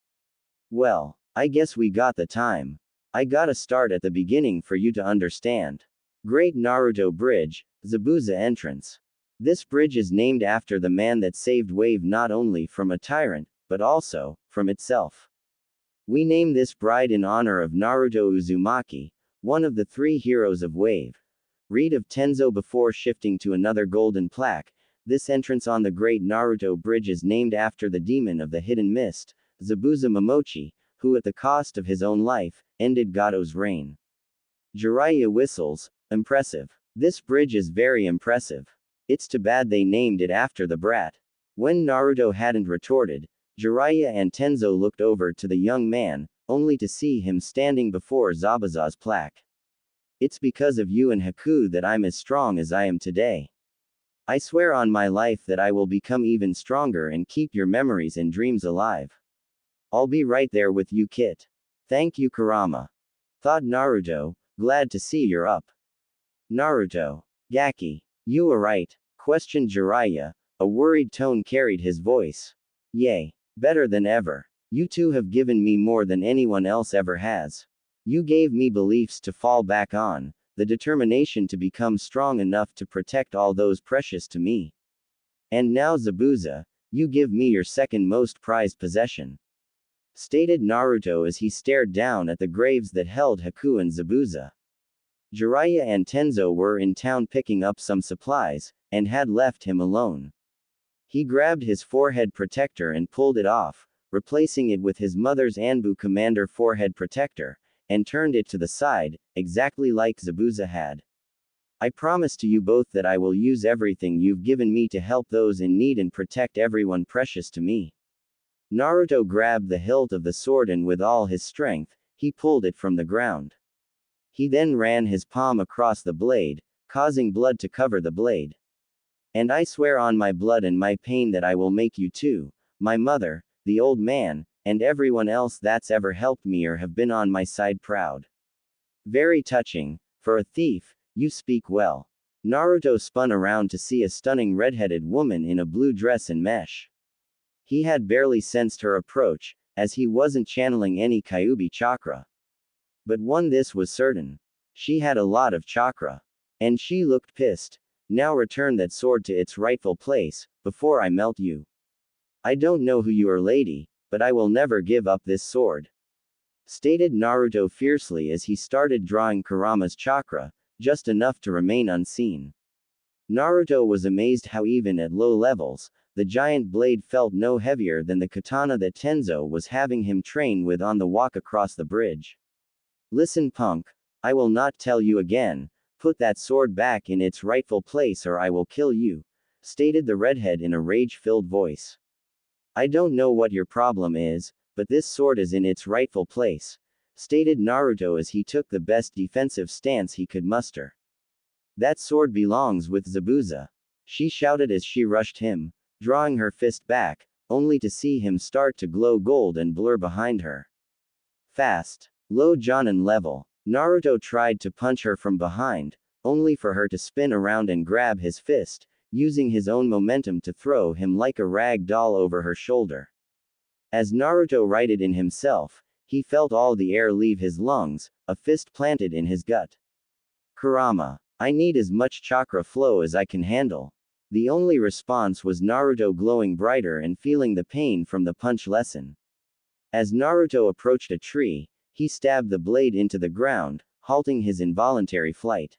Well, I guess we got the time. I gotta start at the beginning for you to understand. Great Naruto Bridge, Zabuza entrance. This bridge is named after the man that saved Wave not only from a tyrant, but also, from itself. We name this bride in honor of Naruto Uzumaki, one of the 3 heroes of Wave. Read of Tenzo before shifting to another golden plaque. This entrance on the Great Naruto Bridge is named after the demon of the hidden mist, Zabuza Momochi, who at the cost of his own life, ended Gato's reign. Jiraiya whistles. Impressive. This bridge is very impressive. It's too bad they named it after the brat. When Naruto hadn't retorted, Jiraiya and Tenzo looked over to the young man, only to see him standing before Zabuza's plaque. It's because of you and Haku that I'm as strong as I am today. I swear on my life that I will become even stronger and keep your memories and dreams alive. I'll be right there with you, Kit. Thank you, Kurama. Thought Naruto, glad to see you're up. Naruto. Gaki. You alright? Questioned Jiraiya. A worried tone carried his voice. Yay. Better than ever. You two have given me more than anyone else ever has. You gave me beliefs to fall back on, the determination to become strong enough to protect all those precious to me. And now Zabuza, you give me your second most prized possession. stated Naruto as he stared down at the graves that held Haku and Zabuza. Jiraiya and Tenzo were in town picking up some supplies, and had left him alone. He grabbed his forehead protector and pulled it off, replacing it with his mother's Anbu Commander forehead protector, and turned it to the side, exactly like Zabuza had. I promise to you both that I will use everything you've given me to help those in need and protect everyone precious to me. Naruto grabbed the hilt of the sword and with all his strength, he pulled it from the ground. He then ran his palm across the blade, causing blood to cover the blade. And I swear on my blood and my pain that I will make you too, my mother, the old man, and everyone else that's ever helped me or have been on my side proud. Very touching. For a thief, you speak well. Naruto spun around to see a stunning red-headed woman in a blue dress and mesh. He had barely sensed her approach, as he wasn't channeling any kyuubi chakra. But one this was certain. She had a lot of chakra. And she looked pissed. Now return that sword to its rightful place, before I melt you. I don't know who you are, lady, but I will never give up this sword. Stated Naruto fiercely as he started drawing Kurama's chakra, just enough to remain unseen. Naruto was amazed how even at low levels, the giant blade felt no heavier than the katana that Tenzo was having him train with on the walk across the bridge. Listen, punk, I will not tell you again, put that sword back in its rightful place or I will kill you, stated the redhead in a rage-filled voice. I don't know what your problem is, but this sword is in its rightful place, stated Naruto as he took the best defensive stance he could muster. That sword belongs with Zabuza, she shouted as she rushed him, drawing her fist back, only to see him start to glow gold and blur behind her. Fast. Low Jonin level. Naruto tried to punch her from behind, only for her to spin around and grab his fist, using his own momentum to throw him like a rag doll over her shoulder. As Naruto righted in himself, he felt all the air leave his lungs, a fist planted in his gut. Kurama, I need as much chakra flow as I can handle. The only response was Naruto glowing brighter and feeling the pain from the punch lessen. As Naruto approached a tree, he stabbed the blade into the ground, halting his involuntary flight.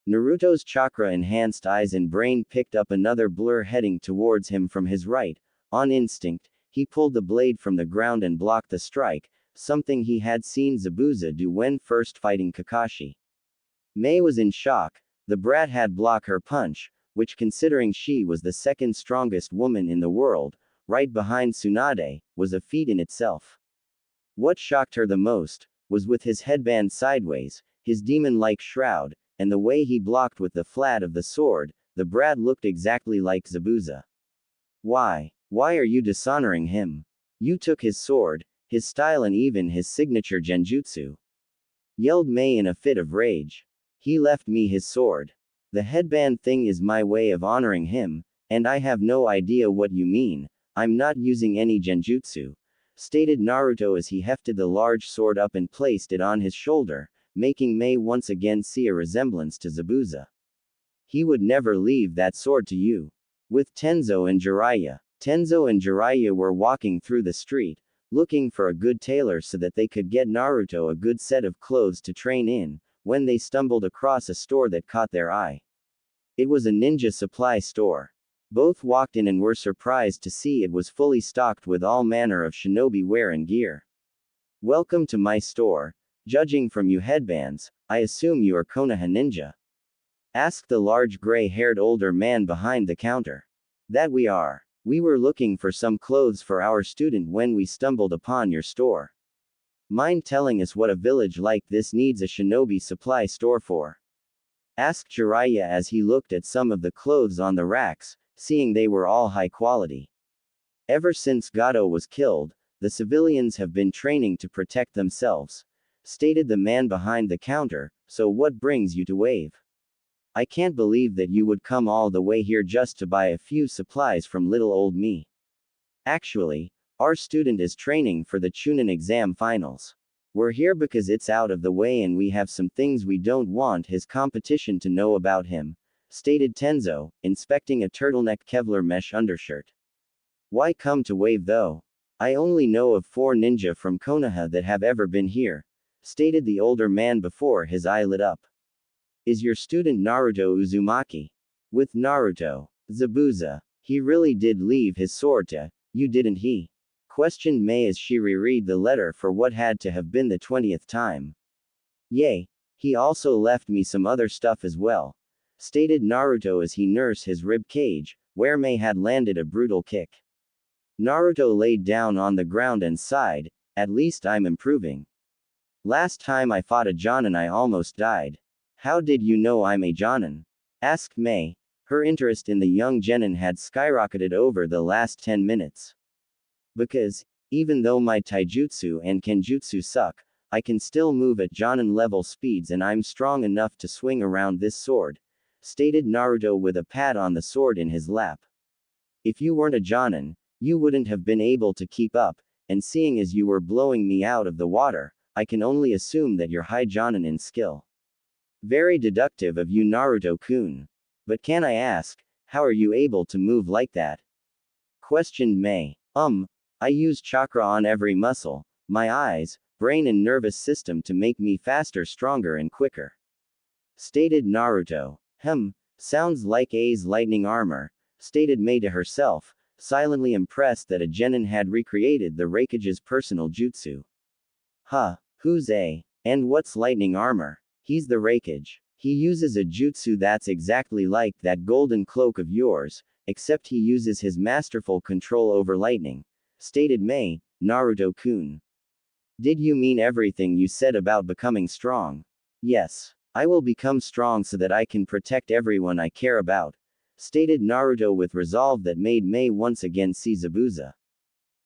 Naruto's chakra-enhanced eyes and brain picked up another blur heading towards him from his right. On instinct, he pulled the blade from the ground and blocked the strike, something he had seen Zabuza do when first fighting Kakashi. Mei was in shock. The brat had blocked her punch, which, considering she was the second strongest woman in the world, right behind Tsunade, was a feat in itself. What shocked her the most was with his headband sideways, his demon-like shroud, and the way he blocked with the flat of the sword. The brat looked exactly like Zabuza. Why are you dishonoring him? You took his sword, his style and even his signature genjutsu, yelled Mei in a fit of rage. He left me his sword. The headband thing is my way of honoring him, and I have no idea what you mean. I'm not using any genjutsu, stated Naruto as he hefted the large sword up and placed it on his shoulder, making Mei once again see a resemblance to Zabuza. He would never leave that sword to you. With Tenzo and Jiraiya were walking through the street, looking for a good tailor so that they could get Naruto a good set of clothes to train in, when they stumbled across a store that caught their eye. It was a ninja supply store. Both walked in and were surprised to see it was fully stocked with all manner of shinobi wear and gear. Welcome to my store. Judging from you headbands, I assume you are Konoha ninja? Asked the large gray-haired older man behind the counter. That we are. We were looking for some clothes for our student when we stumbled upon your store. Mind telling us what a village like this needs a shinobi supply store for? Asked Jiraiya as he looked at some of the clothes on the racks, seeing they were all high quality. Ever since Gato was killed, the civilians have been training to protect themselves, stated the man behind the counter. So what brings you to Wave? I can't believe that you would come all the way here just to buy a few supplies from little old me. Actually, our student is training for the chunin exam finals. We're here because it's out of the way and we have some things we don't want his competition to know about him, stated Tenzo, inspecting a turtleneck Kevlar mesh undershirt. Why come to Wave though? I only know of 4 ninja from Konoha that have ever been here, stated the older man before his eye lit up. Is your student Naruto Uzumaki? With Naruto. Zabuza. He really did leave his sword to you, didn't he? Questioned May as she reread the letter for what had to have been the 20th time. Yay. He also left me some other stuff as well, stated Naruto as he nursed his rib cage, where May had landed a brutal kick. Naruto laid down on the ground and sighed, at least I'm improving. Last time I fought a Jonin I almost died. How did you know I'm a Jonin? Asked May. Her interest in the young genin had skyrocketed over the last 10 minutes. Because, even though my taijutsu and kenjutsu suck, I can still move at Jonin level speeds and I'm strong enough to swing around this sword, stated Naruto with a pat on the sword in his lap. If you weren't a Jonin, you wouldn't have been able to keep up, and seeing as you were blowing me out of the water, I can only assume that you're high Jonin in skill. Very deductive of you, Naruto-kun. But can I ask, how are you able to move like that? Questioned May. I use chakra on every muscle, my eyes, brain and nervous system to make me faster, stronger and quicker. Stated Naruto. Sounds like A's lightning armor, stated May to herself, silently impressed that a genin had recreated the Raikage's personal jutsu. Who's A? And what's lightning armor? He's the Raikage. He uses a jutsu that's exactly like that golden cloak of yours, except he uses his masterful control over lightning, stated May. Naruto-kun. Did you mean everything you said about becoming strong? Yes. I will become strong so that I can protect everyone I care about, stated Naruto with resolve that made May once again see Zabuza.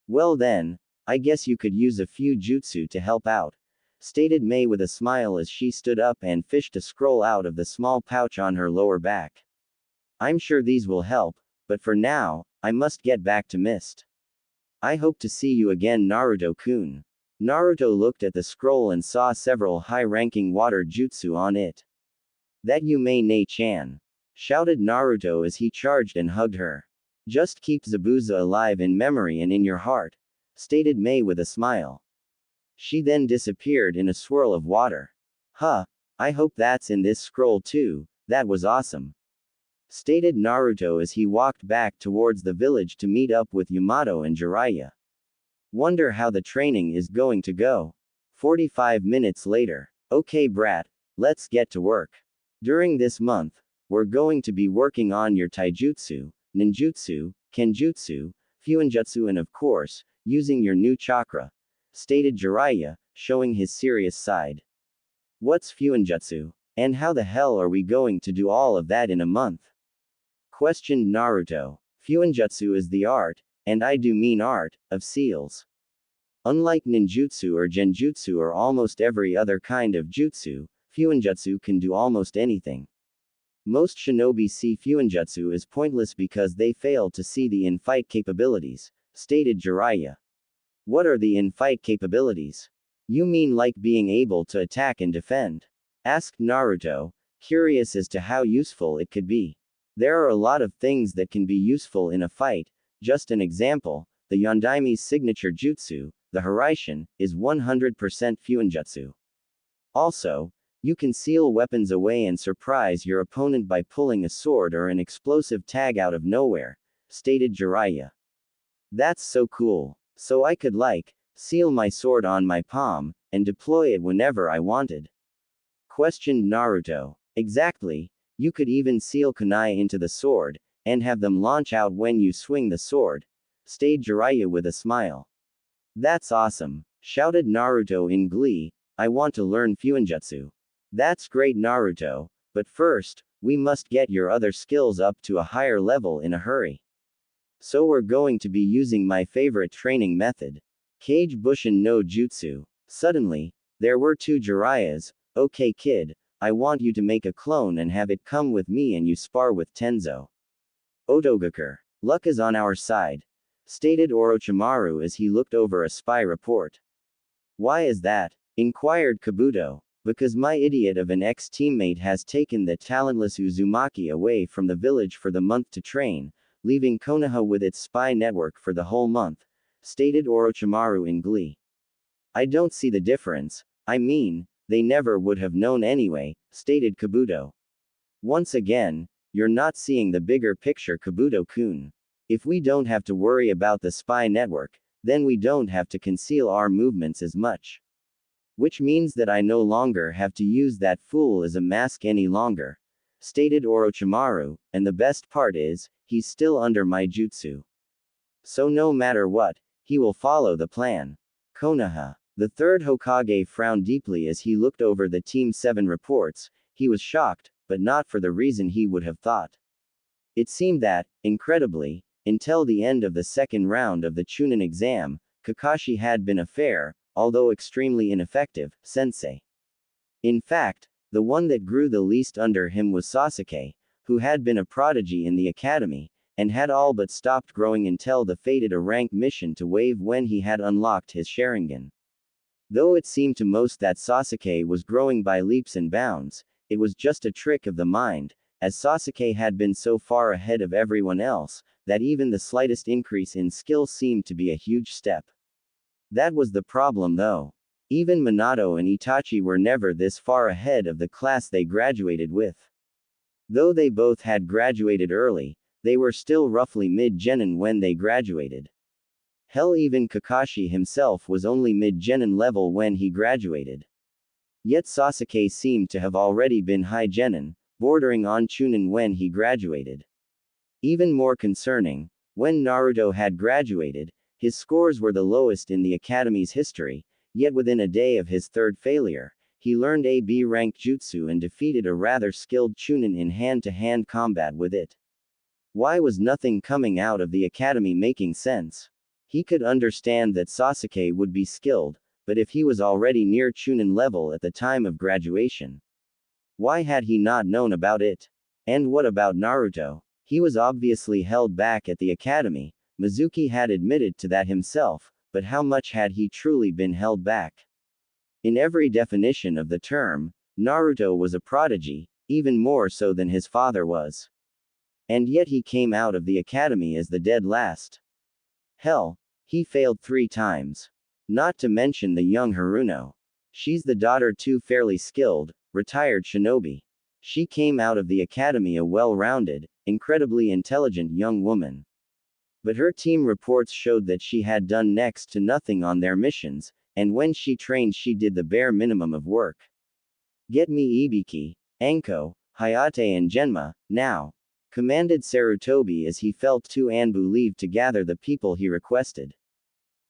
Well then, I guess you could use a few jutsu to help out, stated May with a smile as she stood up and fished a scroll out of the small pouch on her lower back. I'm sure these will help, but for now, I must get back to Mist. I hope to see you again, Naruto-kun. Naruto looked at the scroll and saw several high-ranking water jutsu on it. That you may Nei-chan, shouted Naruto as he charged and hugged her. Just keep Zabuza alive in memory and in your heart, stated May with a smile. She then disappeared in a swirl of water. I hope that's in this scroll too, that was awesome, stated Naruto as he walked back towards the village to meet up with Yamato and Jiraiya. Wonder how the training is going to go. 45 minutes later. Okay brat, let's get to work. During this month, we're going to be working on your taijutsu, ninjutsu, kenjutsu, fuinjutsu and of course, using your new chakra, stated Jiraiya, showing his serious side. What's fuinjutsu? And how the hell are we going to do all of that in a month? Questioned Naruto. Fuinjutsu is the art, and I do mean art, of seals. Unlike ninjutsu or genjutsu or almost every other kind of jutsu, fuinjutsu can do almost anything. Most shinobi see fuinjutsu as pointless because they fail to see the in-fight capabilities, stated Jiraiya. What are the in-fight capabilities? You mean like being able to attack and defend? Asked Naruto, curious as to how useful it could be. There are a lot of things that can be useful in a fight. Just an example, the Yondaimi's signature jutsu, the Hiraishin, is 100% fuinjutsu. Also, you can seal weapons away and surprise your opponent by pulling a sword or an explosive tag out of nowhere, stated Jiraiya. That's so cool. So I could seal my sword on my palm, and deploy it whenever I wanted. Questioned Naruto. Exactly, you could even seal kunai into the sword, and have them launch out when you swing the sword, stated Jiraiya with a smile. That's awesome, shouted Naruto in glee. I want to learn fuinjutsu. That's great Naruto, but first, we must get your other skills up to a higher level in a hurry. So we're going to be using my favorite training method. Kage Bushin no Jutsu. Suddenly, there were 2 Jiraiyas. Okay kid, I want you to make a clone and have it come with me and you spar with Tenzo. Otogakur. Luck is on our side, stated Orochimaru as he looked over a spy report. Why is that? Inquired Kabuto. Because my idiot of an ex-teammate has taken the talentless Uzumaki away from the village for the month to train, leaving Konoha with its spy network for the whole month, stated Orochimaru in glee. I don't see the difference. I mean, they never would have known anyway, stated Kabuto. Once again, you're not seeing the bigger picture, Kabuto-kun. If we don't have to worry about the spy network, then we don't have to conceal our movements as much. Which means that I no longer have to use that fool as a mask any longer, stated Orochimaru, and the best part is, he's still under my jutsu. So no matter what, he will follow the plan. Konoha. The third Hokage frowned deeply as he looked over the Team 7 reports. He was shocked, but not for the reason he would have thought. It seemed that, incredibly, until the end of the second round of the Chunin exam, Kakashi had been a fair, although extremely ineffective, sensei. In fact, the one that grew the least under him was Sasuke, who had been a prodigy in the academy, and had all but stopped growing until the fated rank mission to wave when he had unlocked his Sharingan. Though it seemed to most that Sasuke was growing by leaps and bounds, it was just a trick of the mind, as Sasuke had been so far ahead of everyone else, that even the slightest increase in skill seemed to be a huge step. That was the problem though. Even Minato and Itachi were never this far ahead of the class they graduated with. Though they both had graduated early, they were still roughly mid-genin when they graduated. Hell, even Kakashi himself was only mid-genin level when he graduated. Yet Sasuke seemed to have already been high genin, bordering on chunin when he graduated. Even more concerning, when Naruto had graduated, his scores were the lowest in the academy's history, yet within a day of his third failure, he learned a B-rank jutsu and defeated a rather skilled chunin in hand-to-hand combat with it. Why was nothing coming out of the academy making sense? He could understand that Sasuke would be skilled, but if he was already near chunin level at the time of graduation, why had he not known about it? And what about Naruto? He was obviously held back at the academy. Mizuki had admitted to that himself, but how much had he truly been held back? In every definition of the term, Naruto was a prodigy, even more so than his father was. And yet he came out of the academy as the dead last. Hell, he failed 3 times. Not to mention the young Haruno. She's the daughter to fairly skilled, retired shinobi. She came out of the academy a well-rounded, incredibly intelligent young woman. But her team reports showed that she had done next to nothing on their missions, and when she trained she did the bare minimum of work. Get me Ibiki, Anko, Hayate and Genma, now, commanded Sarutobi as he felt to Anbu leave to gather the people he requested.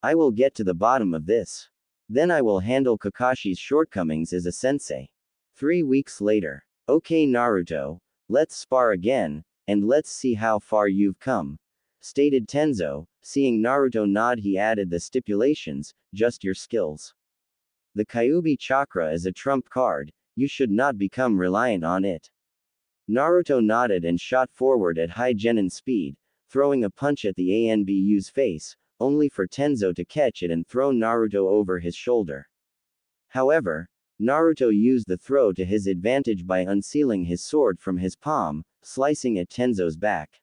I will get to the bottom of this. Then I will handle Kakashi's shortcomings as a sensei. 3 weeks later. Okay Naruto, let's spar again, and let's see how far you've come, stated Tenzo. Seeing Naruto nod, he added the stipulations, just your skills. The Kyuubi chakra is a trump card, you should not become reliant on it. Naruto nodded and shot forward at high genin speed, throwing a punch at the Anbu's face, only for Tenzo to catch it and throw Naruto over his shoulder. However, Naruto used the throw to his advantage by unsealing his sword from his palm, slicing at Tenzo's back.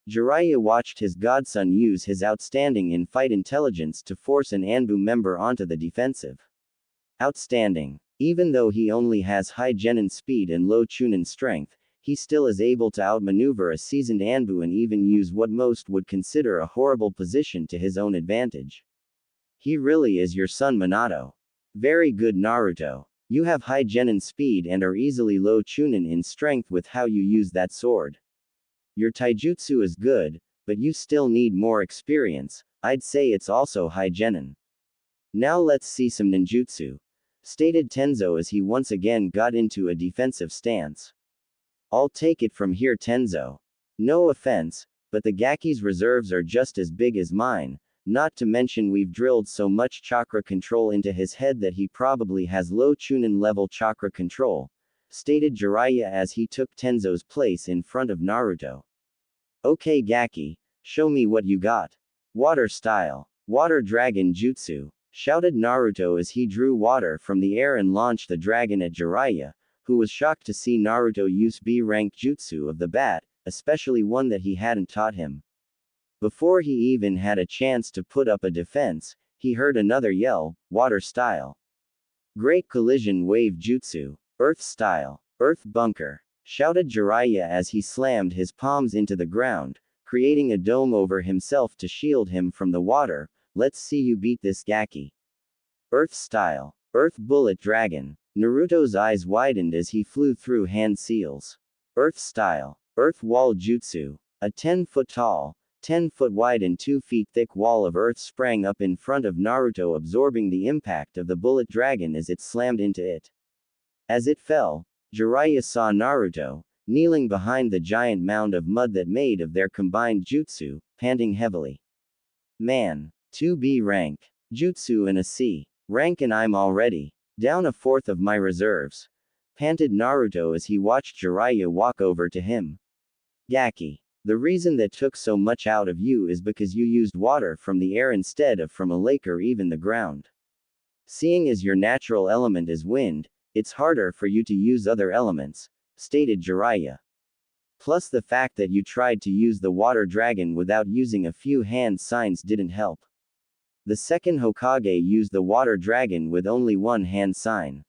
Jiraiya watched his godson use his outstanding in-fight intelligence to force an Anbu member onto the defensive. Outstanding. Even though he only has high genin speed and low chunin strength, he still is able to outmaneuver a seasoned Anbu and even use what most would consider a horrible position to his own advantage. He really is your son Minato. Very good Naruto. You have high genin speed and are easily low chunin in strength with how you use that sword. Your taijutsu is good, but you still need more experience. I'd say it's also high genin. Now let's see some ninjutsu, stated Tenzo as he once again got into a defensive stance. I'll take it from here Tenzo. No offense, but the Gaki's reserves are just as big as mine. Not to mention we've drilled so much chakra control into his head that he probably has low chunin level chakra control, stated Jiraiya as he took Tenzo's place in front of Naruto. Okay Gaki, show me what you got. Water style. Water dragon jutsu, shouted Naruto as he drew water from the air and launched the dragon at Jiraiya, who was shocked to see Naruto use B-rank jutsu of the bat, especially one that he hadn't taught him. Before he even had a chance to put up a defense, he heard another yell, water style. Great collision wave jutsu. Earth style. Earth bunker. Shouted Jiraiya as he slammed his palms into the ground, creating a dome over himself to shield him from the water. Let's see you beat this Gaki. Earth style. Earth bullet dragon. Naruto's eyes widened as he flew through hand seals. Earth style. Earth wall jutsu. A 10-foot tall, 10-foot wide and 2 feet thick wall of earth sprang up in front of Naruto, absorbing the impact of the bullet dragon as it slammed into it. As it fell, Jiraiya saw Naruto, kneeling behind the giant mound of mud that made of their combined jutsu, panting heavily. Man. 2B rank. Jutsu in a C rank and I'm already down a fourth of my reserves. Panted Naruto as he watched Jiraiya walk over to him. Gaki. The reason that took so much out of you is because you used water from the air instead of from a lake or even the ground. Seeing as your natural element is wind, it's harder for you to use other elements, stated Jiraiya. Plus the fact that you tried to use the water dragon without using a few hand signs didn't help. The second Hokage used the water dragon with only one hand sign.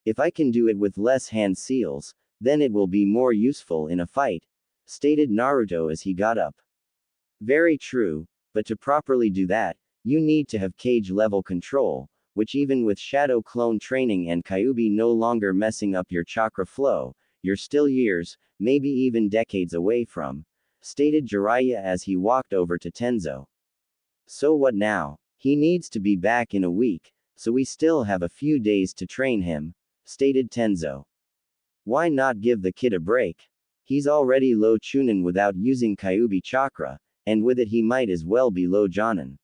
If I can do it with less hand seals, then it will be more useful in a fight, stated Naruto as he got up. Very true, but to properly do that, you need to have cage level control, which even with shadow clone training and kyuubi no longer messing up your chakra flow, you're still years, maybe even decades away from, stated Jiraiya as he walked over to Tenzo. So what now? He needs to be back in a week, so we still have a few days to train him, stated Tenzo. Why not give the kid a break? He's already low chunin without using kyuubi chakra, and with it he might as well be low jonin.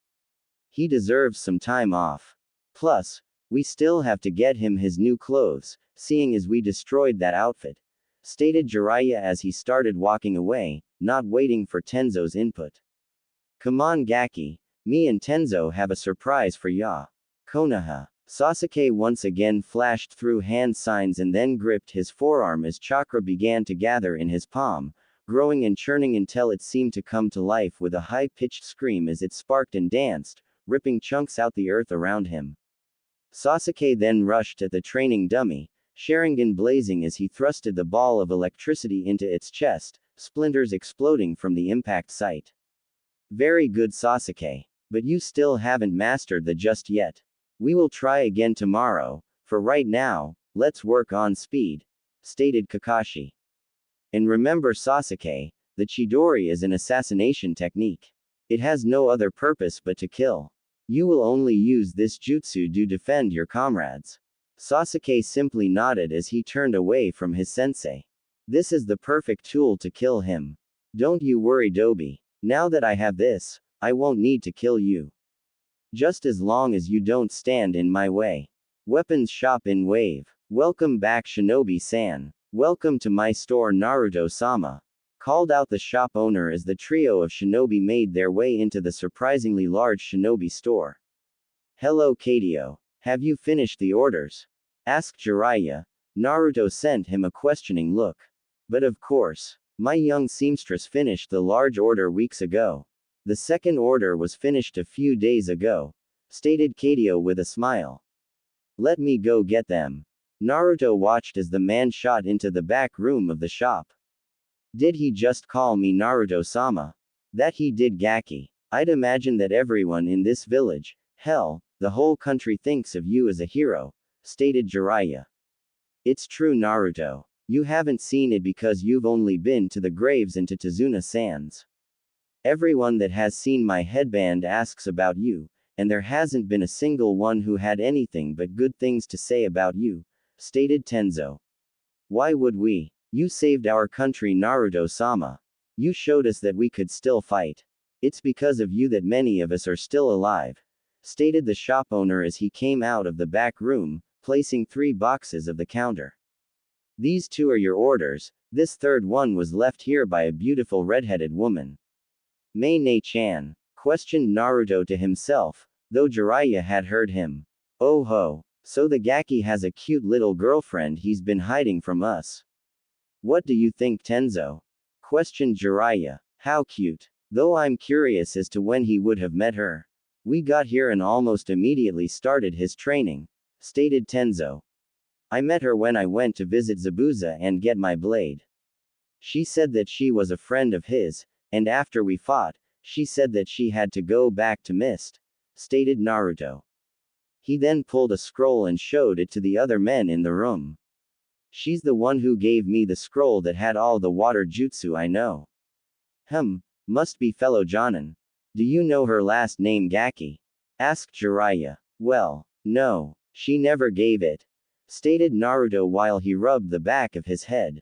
He deserves some time off. Plus, we still have to get him his new clothes, seeing as we destroyed that outfit, stated Jiraiya as he started walking away, not waiting for Tenzo's input. Come on Gaki, me and Tenzo have a surprise for ya. Konoha. Sasuke once again flashed through hand signs and then gripped his forearm as chakra began to gather in his palm, growing and churning until it seemed to come to life with a high-pitched scream as it sparked and danced, ripping chunks out the earth around him. Sasuke then rushed at the training dummy, Sharingan blazing as he thrusted the ball of electricity into its chest, splinters exploding from the impact site. Very good Sasuke. But you still haven't mastered the just yet. We will try again tomorrow, for right now, let's work on speed, stated Kakashi. And remember Sasuke, the Chidori is an assassination technique. It has no other purpose but to kill. You will only use this jutsu to defend your comrades. Sasuke simply nodded as he turned away from his sensei. This is the perfect tool to kill him. Don't you worry Dobi. Now that I have this, I won't need to kill you. Just as long as you don't stand in my way. Weapons shop in wave. Welcome back Shinobi-san. Welcome to my store Naruto-sama. Called out the shop owner as the trio of shinobi made their way into the surprisingly large shinobi store. Hello Kadio. Have you finished the orders? Asked Jiraiya. Naruto sent him a questioning look. But of course. My young seamstress finished the large order weeks ago. The second order was finished a few days ago, stated Kadio with a smile. Let me go get them. Naruto watched as the man shot into the back room of the shop. Did he just call me Naruto-sama? That he did Gaki. I'd imagine that everyone in this village, hell, the whole country thinks of you as a hero, stated Jiraiya. It's true Naruto. You haven't seen it because you've only been to the graves and to Tazuna Sands. Everyone that has seen my headband asks about you, and there hasn't been a single one who had anything but good things to say about you, stated Tenzo. Why would we? You saved our country Naruto-sama. You showed us that we could still fight. It's because of you that many of us are still alive, stated the shop owner as he came out of the back room, placing 3 boxes of the counter. These 2 are your orders, this third one was left here by a beautiful redheaded woman. Mei Ne-chan, questioned Naruto to himself, though Jiraiya had heard him. Oh ho, so the Gaki has a cute little girlfriend he's been hiding from us. What do you think Tenzo? Questioned Jiraiya. How cute. Though I'm curious as to when he would have met her. We got here and almost immediately started his training, stated Tenzo. I met her when I went to visit Zabuza and get my blade. She said that she was a friend of his, and after we fought, she said that she had to go back to Mist, stated Naruto. He then pulled a scroll and showed it to the other men in the room. She's the one who gave me the scroll that had all the water jutsu I know. Must be fellow Jonin. Do you know her last name Gaki? Asked Jiraiya. Well, no, she never gave it, stated Naruto while he rubbed the back of his head.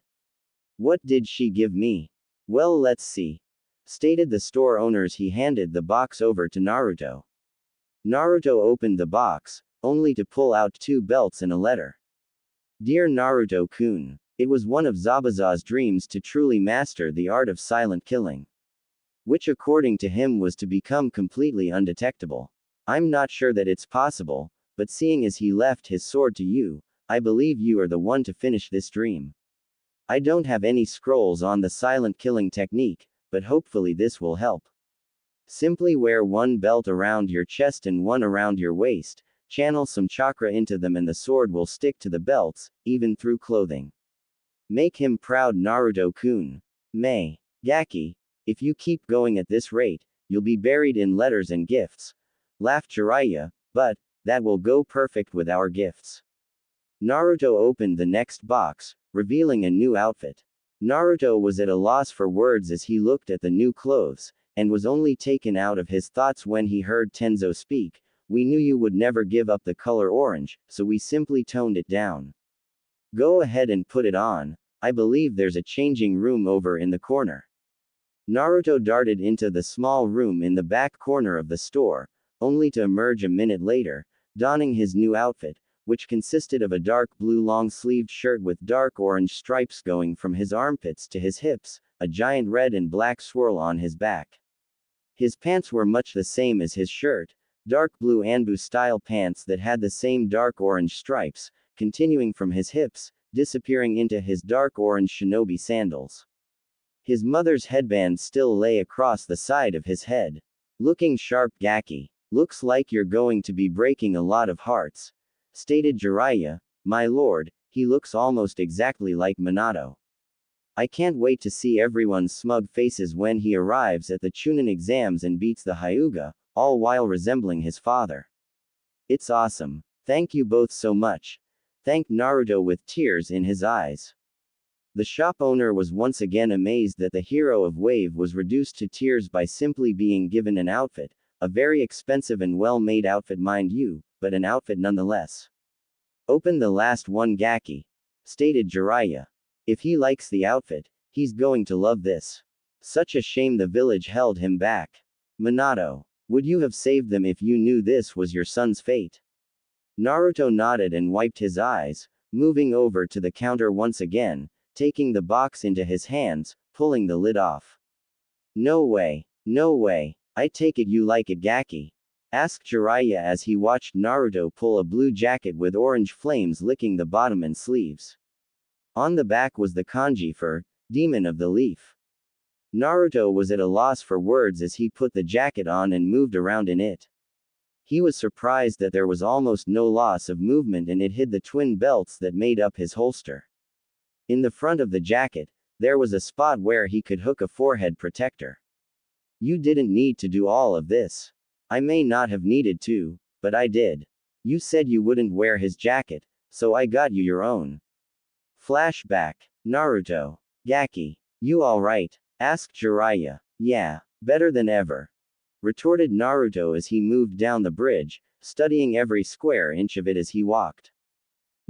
What did she give me? Well, let's see, stated the store owner as he handed the box over to Naruto. Naruto opened the box, only to pull out 2 belts and a letter. Dear Naruto-kun, it was one of Zabuza's dreams to truly master the art of silent killing, which according to him was to become completely undetectable. I'm not sure that it's possible, but seeing as he left his sword to you, I believe you are the one to finish this dream. I don't have any scrolls on the silent killing technique, but hopefully this will help. Simply wear 1 belt around your chest and 1 around your waist, channel some chakra into them and the sword will stick to the belts, even through clothing. Make him proud Naruto-kun. Gaki, if you keep going at this rate, you'll be buried in letters and gifts, laughed Jiraiya, but that will go perfect with our gifts. Naruto opened the next box, revealing a new outfit. Naruto was at a loss for words as he looked at the new clothes, and was only taken out of his thoughts when he heard Tenzo speak. We knew you would never give up the color orange, so we simply toned it down. Go ahead and put it on, I believe there's a changing room over in the corner. Naruto darted into the small room in the back corner of the store, only to emerge a minute later, donning his new outfit, which consisted of a dark blue long-sleeved shirt with dark orange stripes going from his armpits to his hips, a giant red and black swirl on his back. His pants were much the same as his shirt, dark blue Anbu-style pants that had the same dark orange stripes, continuing from his hips, disappearing into his dark orange shinobi sandals. His mother's headband still lay across the side of his head. Looking sharp Gaki. Looks like you're going to be breaking a lot of hearts, stated Jiraiya. My lord, he looks almost exactly like Minato. I can't wait to see everyone's smug faces when he arrives at the chunin exams and beats the Hyuga, all while resembling his father. It's awesome. Thank you both so much, thanked Naruto with tears in his eyes. The shop owner was once again amazed that the hero of Wave was reduced to tears by simply being given an outfit, a very expensive and well-made outfit mind you, but an outfit nonetheless. Open the last one Gaki, stated Jiraiya. If he likes the outfit, he's going to love this. Such a shame the village held him back. Minato, would you have saved them if you knew this was your son's fate? Naruto nodded and wiped his eyes, moving over to the counter once again, taking the box into his hands, pulling the lid off. No way, I take it you like it Gaki? Asked Jiraiya as he watched Naruto pull a blue jacket with orange flames licking the bottom and sleeves. On the back was the kanji for Demon of the Leaf. Naruto was at a loss for words as he put the jacket on and moved around in it. He was surprised that there was almost no loss of movement and it hid the twin belts that made up his holster. In the front of the jacket, there was a spot where he could hook a forehead protector. You didn't need to do all of this. I may not have needed to, but I did. You said you wouldn't wear his jacket, so I got you your own. Flashback. Naruto. Gaki. You alright? Asked Jiraiya. Yeah, better than ever, retorted Naruto as he moved down the bridge, studying every square inch of it as he walked.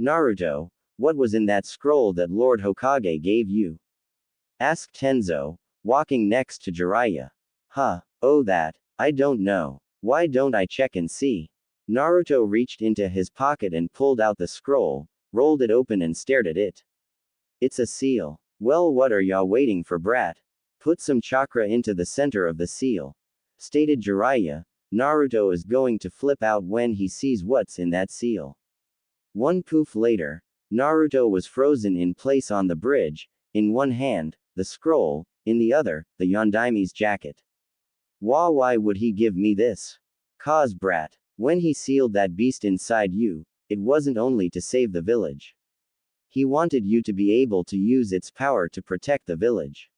Naruto, what was in that scroll that Lord Hokage gave you? Asked Tenzo, walking next to Jiraiya. Oh that, I don't know. Why don't I check and see? Naruto reached into his pocket and pulled out the scroll, rolled it open and stared at it. It's a seal. Well, what are y'all waiting for, brat? Put some chakra into the center of the seal, stated Jiraiya. Naruto is going to flip out when he sees what's in that seal. One poof later, Naruto was frozen in place on the bridge, in one hand, the scroll, in the other, the Yondaime's jacket. Why would he give me this? 'Cause brat. When he sealed that beast inside you, it wasn't only to save the village. He wanted you to be able to use its power to protect the village.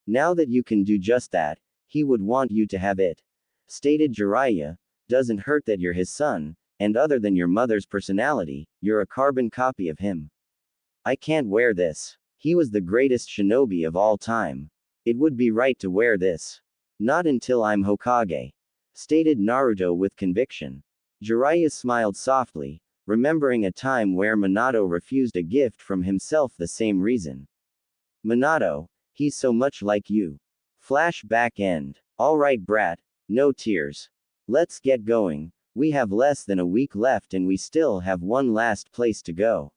Now that you can do just that, he would want you to have it. Stated Jiraiya. Doesn't hurt that you're his son, and other than your mother's personality, you're a carbon copy of him. I can't wear this. He was the greatest shinobi of all time. It would be right to wear this. Not until I'm Hokage. Stated Naruto with conviction. Jiraiya smiled softly, remembering a time where Minato refused a gift from himself the same reason. Minato, he's so much like you. Flashback end. Alright brat, no tears. Let's get going. We have less than a week left and we still have one last place to go.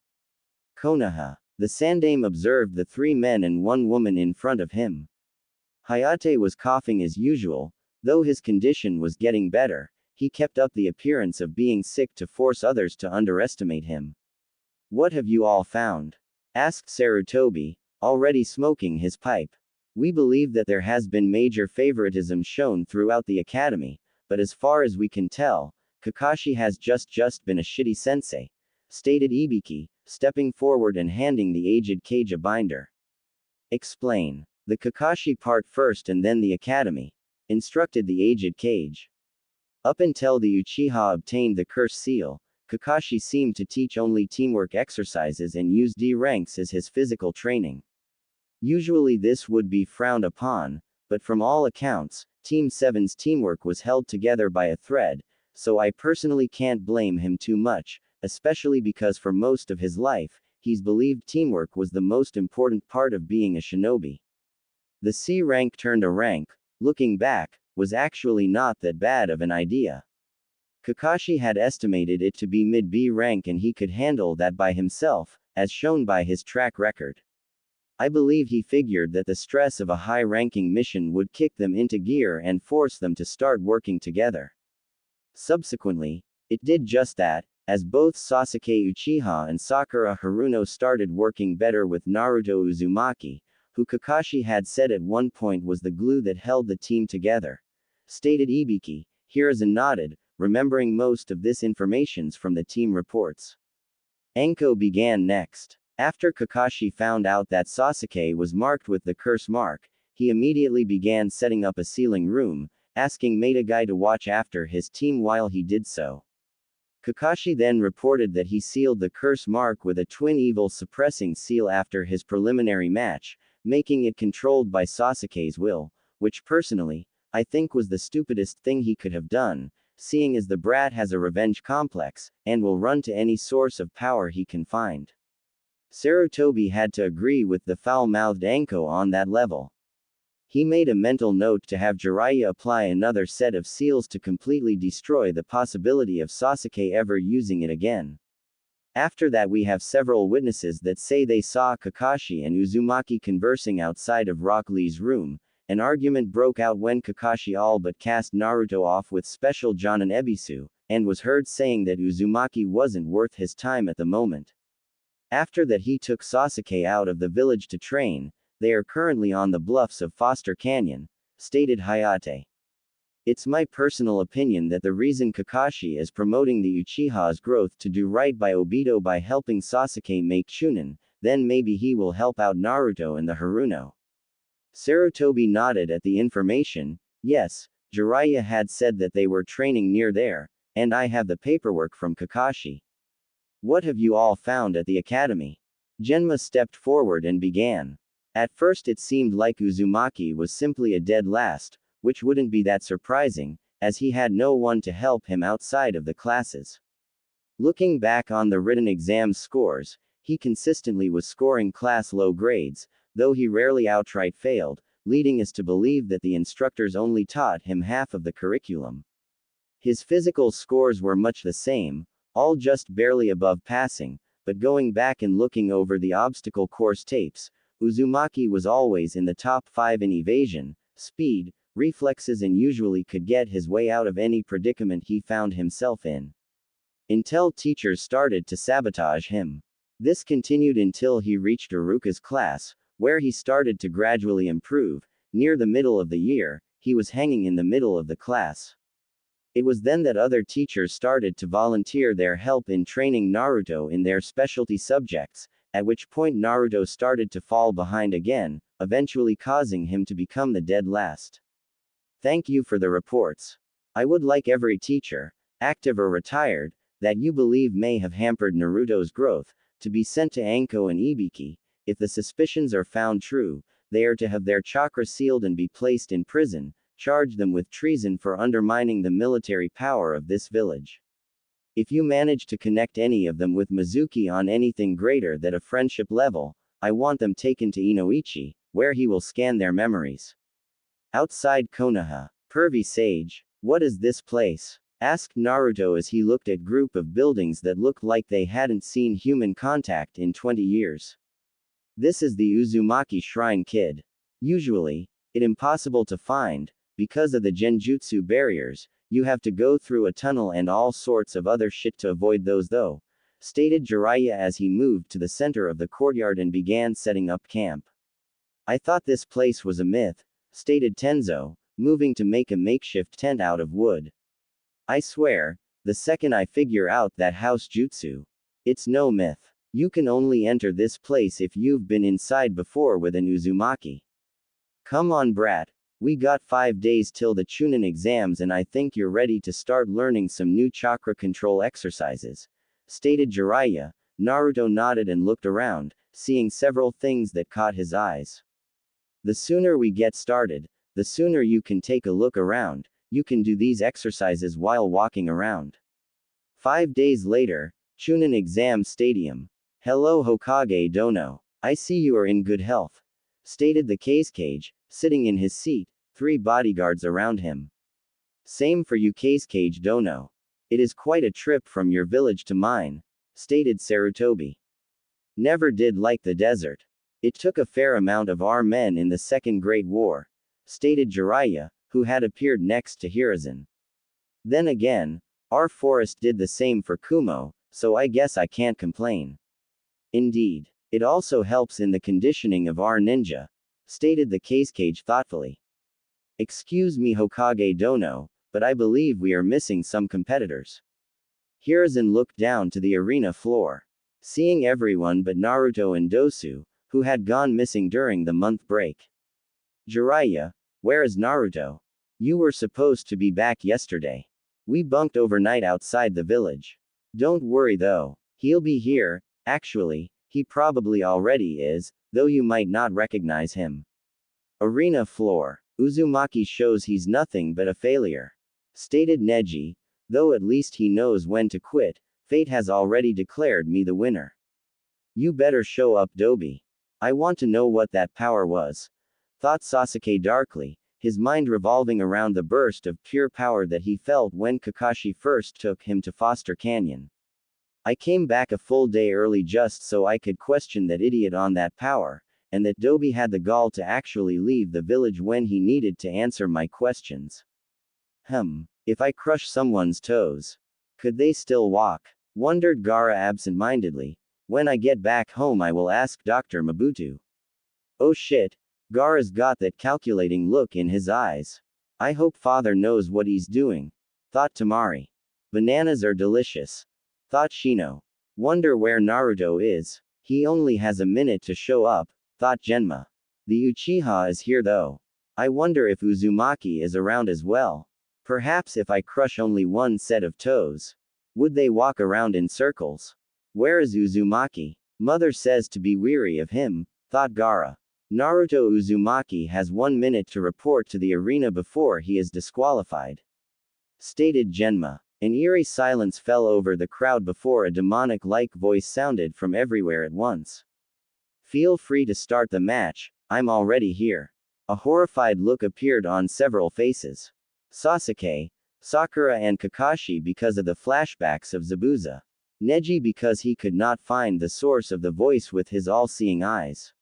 Konoha. The Sandaime observed the 3 men and 1 woman in front of him. Hayate was coughing as usual, though his condition was getting better. He kept up the appearance of being sick to force others to underestimate him. What have you all found? Asked Sarutobi, already smoking his pipe. We believe that there has been major favoritism shown throughout the academy, but as far as we can tell, Kakashi has just been a shitty sensei. Stated Ibiki, stepping forward and handing the aged Kage a binder. Explain. The Kakashi part first and then the academy. Instructed the aged Kage. Up until the Uchiha obtained the curse seal, Kakashi seemed to teach only teamwork exercises and use D ranks as his physical training. Usually this would be frowned upon, but from all accounts, Team 7's teamwork was held together by a thread, so I personally can't blame him too much, especially because for most of his life, he's believed teamwork was the most important part of being a shinobi. The C rank turned a rank, looking back, was actually not that bad of an idea. Kakashi had estimated it to be mid-B rank and he could handle that by himself, as shown by his track record. I believe he figured that the stress of a high-ranking mission would kick them into gear and force them to start working together. Subsequently, it did just that, as both Sasuke Uchiha and Sakura Haruno started working better with Naruto Uzumaki, who Kakashi had said at one point was the glue that held the team together. Stated Ibiki, Hiruzen nodded, remembering most of this informations from the team reports. Anko began next. After Kakashi found out that Sasuke was marked with the curse mark, he immediately began setting up a sealing room, asking Metagai to watch after his team while he did so. Kakashi then reported that he sealed the curse mark with a twin evil suppressing seal after his preliminary match, making it controlled by Sasuke's will, which personally, I think was the stupidest thing he could have done, seeing as the brat has a revenge complex, and will run to any source of power he can find. Sarutobi had to agree with the foul-mouthed Anko on that level. He made a mental note to have Jiraiya apply another set of seals to completely destroy the possibility of Sasuke ever using it again. After that we have several witnesses that say they saw Kakashi and Uzumaki conversing outside of Rock Lee's room. An argument broke out when Kakashi all but cast Naruto off with Special Jonin Ebisu, and was heard saying that Uzumaki wasn't worth his time at the moment. After that he took Sasuke out of the village to train. They are currently on the bluffs of Foster Canyon, stated Hayate. It's my personal opinion that the reason Kakashi is promoting the Uchiha's growth to do right by Obito by helping Sasuke make chunin, then maybe he will help out Naruto and the Haruno. Sarutobi nodded at the information. Yes, Jiraiya had said that they were training near there, and I have the paperwork from Kakashi. What have you all found at the academy? Genma stepped forward and began. At first it seemed like Uzumaki was simply a dead last, which wouldn't be that surprising, as he had no one to help him outside of the classes. Looking back on the written exam scores, he consistently was scoring class low grades, though he rarely outright failed, leading us to believe that the instructors only taught him half of the curriculum. His physical scores were much the same, all just barely above passing, but going back and looking over the obstacle course tapes, Uzumaki was always in the top 5 in evasion, speed, reflexes and usually could get his way out of any predicament he found himself in. Until teachers started to sabotage him. This continued until he reached Iruka's class, where he started to gradually improve. Near the middle of the year, he was hanging in the middle of the class. It was then that other teachers started to volunteer their help in training Naruto in their specialty subjects, at which point Naruto started to fall behind again, eventually causing him to become the dead last. Thank you for the reports. I would like every teacher, active or retired, that you believe may have hampered Naruto's growth, to be sent to Anko and Ibiki. If the suspicions are found true, they are to have their chakra sealed and be placed in prison. Charge them with treason for undermining the military power of this village. If you manage to connect any of them with Mizuki on anything greater than a friendship level, I want them taken to Inoichi, where he will scan their memories. Outside Konoha, pervy sage, what is this place? Asked Naruto as he looked at group of buildings that looked like they hadn't seen human contact in 20 years. This is the Uzumaki Shrine, kid. Usually, it's impossible to find. Because of the genjutsu barriers, you have to go through a tunnel and all sorts of other shit to avoid those though, stated Jiraiya as he moved to the center of the courtyard and began setting up camp. I thought this place was a myth, stated Tenzo, moving to make a makeshift tent out of wood. I swear, the second I figure out that house jutsu, it's no myth. You can only enter this place if you've been inside before with an Uzumaki. Come on, brat. We got 5 days till the chunin exams and I think you're ready to start learning some new chakra control exercises, stated Jiraiya. Naruto nodded and looked around, seeing several things that caught his eyes. The sooner we get started, the sooner you can take a look around. You can do these exercises while walking around. 5 days later, Chunin Exam Stadium. Hello Hokage Dono. I see you are in good health, stated the Kazekage, sitting in his seat, 3 bodyguards around him. Same for you Kazekage Dono. It is quite a trip from your village to mine, stated Sarutobi. Never did like the desert. It took a fair amount of our men in the Second Great War, stated Jiraiya, who had appeared next to Hiruzen. Then again, our forest did the same for Kumo, so I guess I can't complain. Indeed. It also helps in the conditioning of our ninja, stated the Kazekage thoughtfully. Excuse me Hokage Dono, but I believe we are missing some competitors. Hiruzen looked down to the arena floor, seeing everyone but Naruto and Dosu, who had gone missing during the month break. Jiraiya, where is Naruto? You were supposed to be back yesterday. We bunked overnight outside the village. Don't worry though, he'll be here. Actually, he probably already is, though you might not recognize him. Arena floor. Uzumaki shows he's nothing but a failure, stated Neji, though at least he knows when to quit. Fate has already declared me the winner. You better show up, Dobi. I want to know what that power was, thought Sasuke darkly, his mind revolving around the burst of pure power that he felt when Kakashi first took him to Foster Canyon. I came back a full day early just so I could question that idiot on that power, and that Dobi had the gall to actually leave the village when he needed to answer my questions. If I crush someone's toes, could they still walk? Wondered Gaara absent-mindedly. When I get back home I will ask Dr. Mabutu. Oh shit, Gaara's got that calculating look in his eyes. I hope father knows what he's doing, thought Tamari. Bananas are delicious, thought Shino. Wonder where Naruto is. He only has a minute to show up, thought Genma. The Uchiha is here though. I wonder if Uzumaki is around as well. Perhaps if I crush only one set of toes, would they walk around in circles? Where is Uzumaki? Mother says to be weary of him, thought Gaara. Naruto Uzumaki has 1 minute to report to the arena before he is disqualified, stated Genma. An eerie silence fell over the crowd before a demonic-like voice sounded from everywhere at once. Feel free to start the match, I'm already here. A horrified look appeared on several faces. Sasuke, Sakura and Kakashi because of the flashbacks of Zabuza. Neji because he could not find the source of the voice with his all-seeing eyes.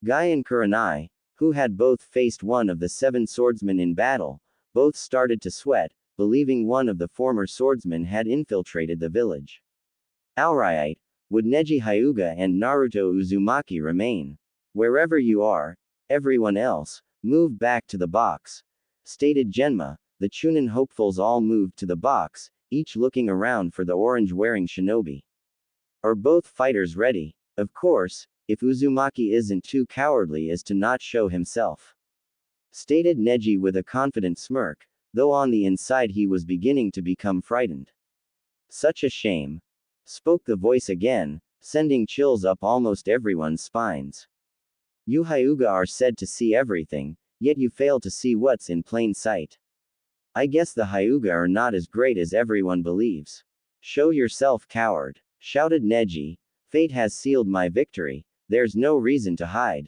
Guy and Kurenai, who had both faced one of the 7 swordsmen in battle, both started to sweat, believing one of the former swordsmen had infiltrated the village. Alright, would Neji Hyuga and Naruto Uzumaki remain? Wherever you are, everyone else, move back to the box, stated Genma. The chunin hopefuls all moved to the box, each looking around for the orange-wearing shinobi. Are both fighters ready? Of course, if Uzumaki isn't too cowardly as to not show himself. Stated Neji with a confident smirk, though on the inside he was beginning to become frightened. Such a shame. Spoke the voice again, sending chills up almost everyone's spines. You Hyuga are said to see everything, yet you fail to see what's in plain sight. I guess the Hyuga are not as great as everyone believes. Show yourself, coward, shouted Neji. Fate has sealed my victory, there's no reason to hide.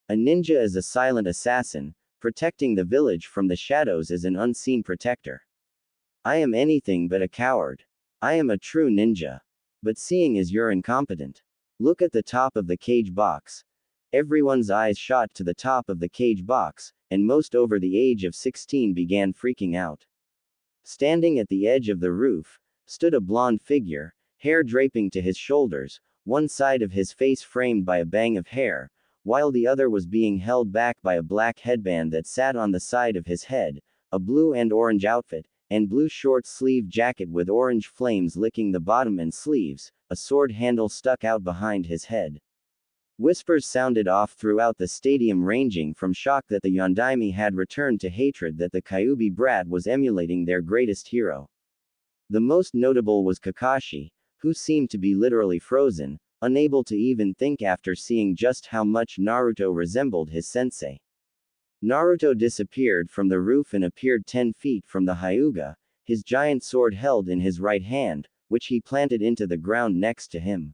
A ninja is a silent assassin, protecting the village from the shadows as an unseen protector. I am anything but a coward. I am a true ninja. But seeing as you're incompetent. Look at the top of the cage box. Everyone's eyes shot to the top of the cage box, and most over the age of 16 began freaking out. Standing at the edge of the roof, stood a blonde figure, hair draping to his shoulders, one side of his face framed by a bang of hair, while the other was being held back by a black headband that sat on the side of his head, a blue and orange outfit, and blue short-sleeved jacket with orange flames licking the bottom and sleeves, a sword handle stuck out behind his head. Whispers sounded off throughout the stadium, ranging from shock that the Yondaime had returned to hatred that the Kyuubi brat was emulating their greatest hero. The most notable was Kakashi, who seemed to be literally frozen, unable to even think after seeing just how much Naruto resembled his sensei. Naruto disappeared from the roof and appeared 10 feet from the Hyuga, his giant sword held in his right hand, which he planted into the ground next to him.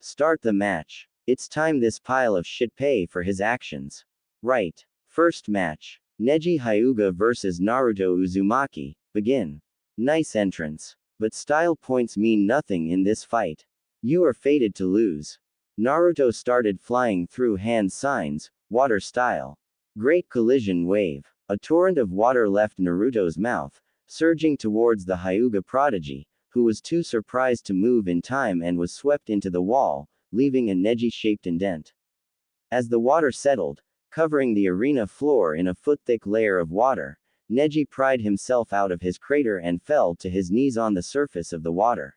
Start the match. It's time this pile of shit pay for his actions. Right. First match. Neji Hyuga vs Naruto Uzumaki, begin. Nice entrance. But style points mean nothing in this fight. You are fated to lose. Naruto started flying through hand signs, water style. Great collision wave. A torrent of water left Naruto's mouth, surging towards the Hyuga prodigy, who was too surprised to move in time and was swept into the wall, leaving a Neji-shaped indent. As the water settled, covering the arena floor in a foot-thick layer of water, Neji pried himself out of his crater and fell to his knees on the surface of the water.